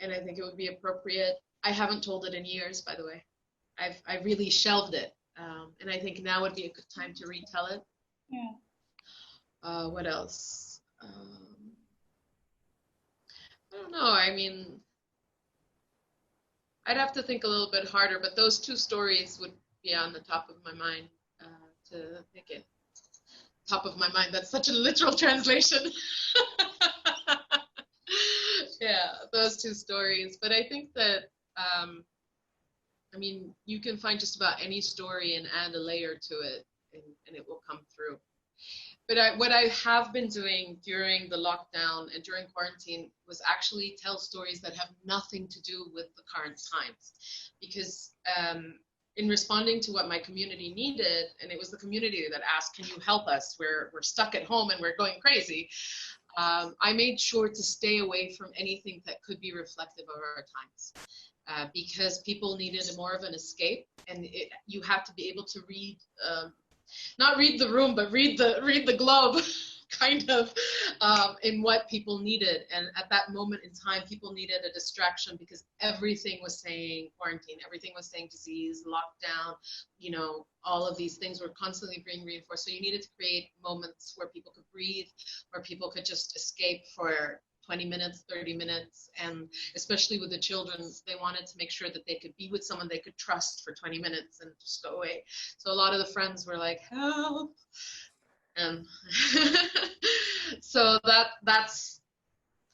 And I think it would be appropriate. I haven't told it in years, by the way. I really shelved it, and I think now would be a good time to retell it. Yeah. What else? I don't know. I mean, I'd have to think a little bit harder, but those two stories would be on the top of my mind to think it. Top of my mind. That's such a literal translation. Yeah, those two stories. But I think that, I mean, you can find just about any story and add a layer to it, and it will come through. But what I have been doing during the lockdown and during quarantine was actually tell stories that have nothing to do with the current times. Because in responding to what my community needed, and it was the community that asked, can you help us? We're stuck at home and we're going crazy. I made sure to stay away from anything that could be reflective of our times. Because people needed more of an escape, and you have to be able to read, not read the room, but read the globe, kind of, in what people needed. And at that moment in time, people needed a distraction because everything was saying quarantine, everything was saying disease, lockdown, you know, all of these things were constantly being reinforced. So you needed to create moments where people could breathe, where people could just escape for 20 minutes, 30 minutes, and especially with the children, they wanted to make sure that they could be with someone they could trust for 20 minutes and just go away. So a lot of the friends were like, help. And so that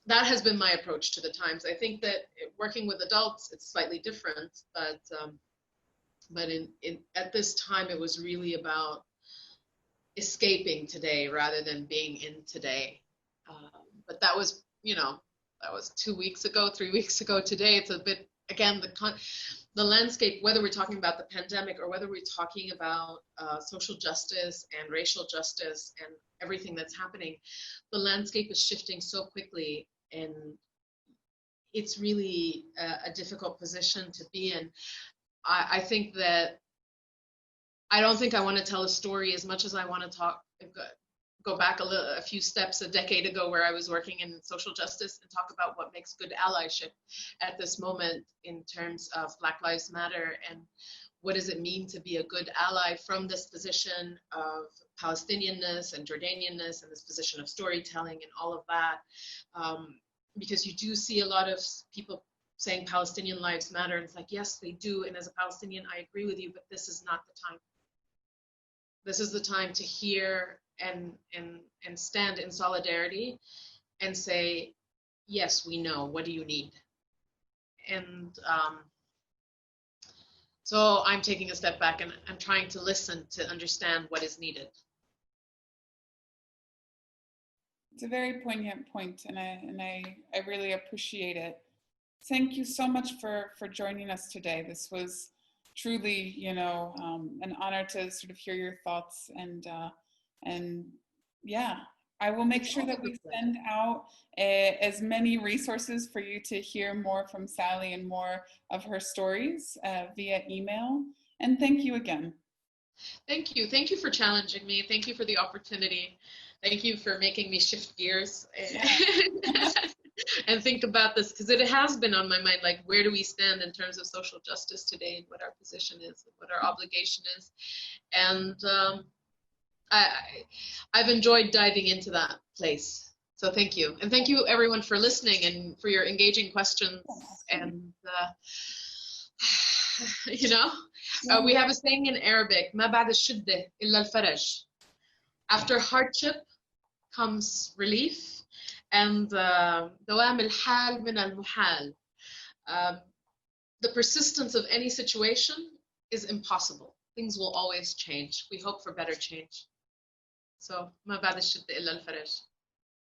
has been my approach to the times. I think that working with adults, it's slightly different, but at this time, it was really about escaping today rather than being in today. But that was, you know, that was 2 weeks ago, 3 weeks ago. Today, it's a bit, again, the landscape, whether we're talking about the pandemic or whether we're talking about social justice and racial justice and everything that's happening, the landscape is shifting so quickly, and it's really a difficult position to be in. I think that I don't think I want to tell a story as much as I want to go back a few steps a decade ago where I was working in social justice and talk about what makes good allyship at this moment in terms of Black Lives Matter, and what does it mean to be a good ally from this position of Palestinianness and Jordanianness and this position of storytelling and all of that. Because you do see a lot of people saying Palestinian lives matter, and it's like, yes, they do, and as a Palestinian, I agree with you, but this is not the time. This is the time to hear and stand in solidarity and say, yes, we know, what do you need? And so I'm taking a step back and I'm trying to listen to understand what is needed. It's a very poignant point, and I really appreciate it. Thank you so much for joining us today. This was truly, you know, an honor to sort of hear your thoughts, and yeah, I will make sure that we send out as many resources for you to hear more from Sally and more of her stories via email. And thank you again. Thank you. Thank you for challenging me. Thank you for the opportunity. Thank you for making me shift gears and think about this, because it has been on my mind, like, where do we stand in terms of social justice today, and what our position is, and what our obligation is. And I've enjoyed diving into that place. So thank you. And thank you everyone for listening and for your engaging questions. And, you know, we have a saying in Arabic, ما بعد الشدة إلا الفرج. After hardship comes relief, and دوام الحال من المحال. The persistence of any situation is impossible. Things will always change. We hope for better change. So ما بعد الشدة إلا الفرج.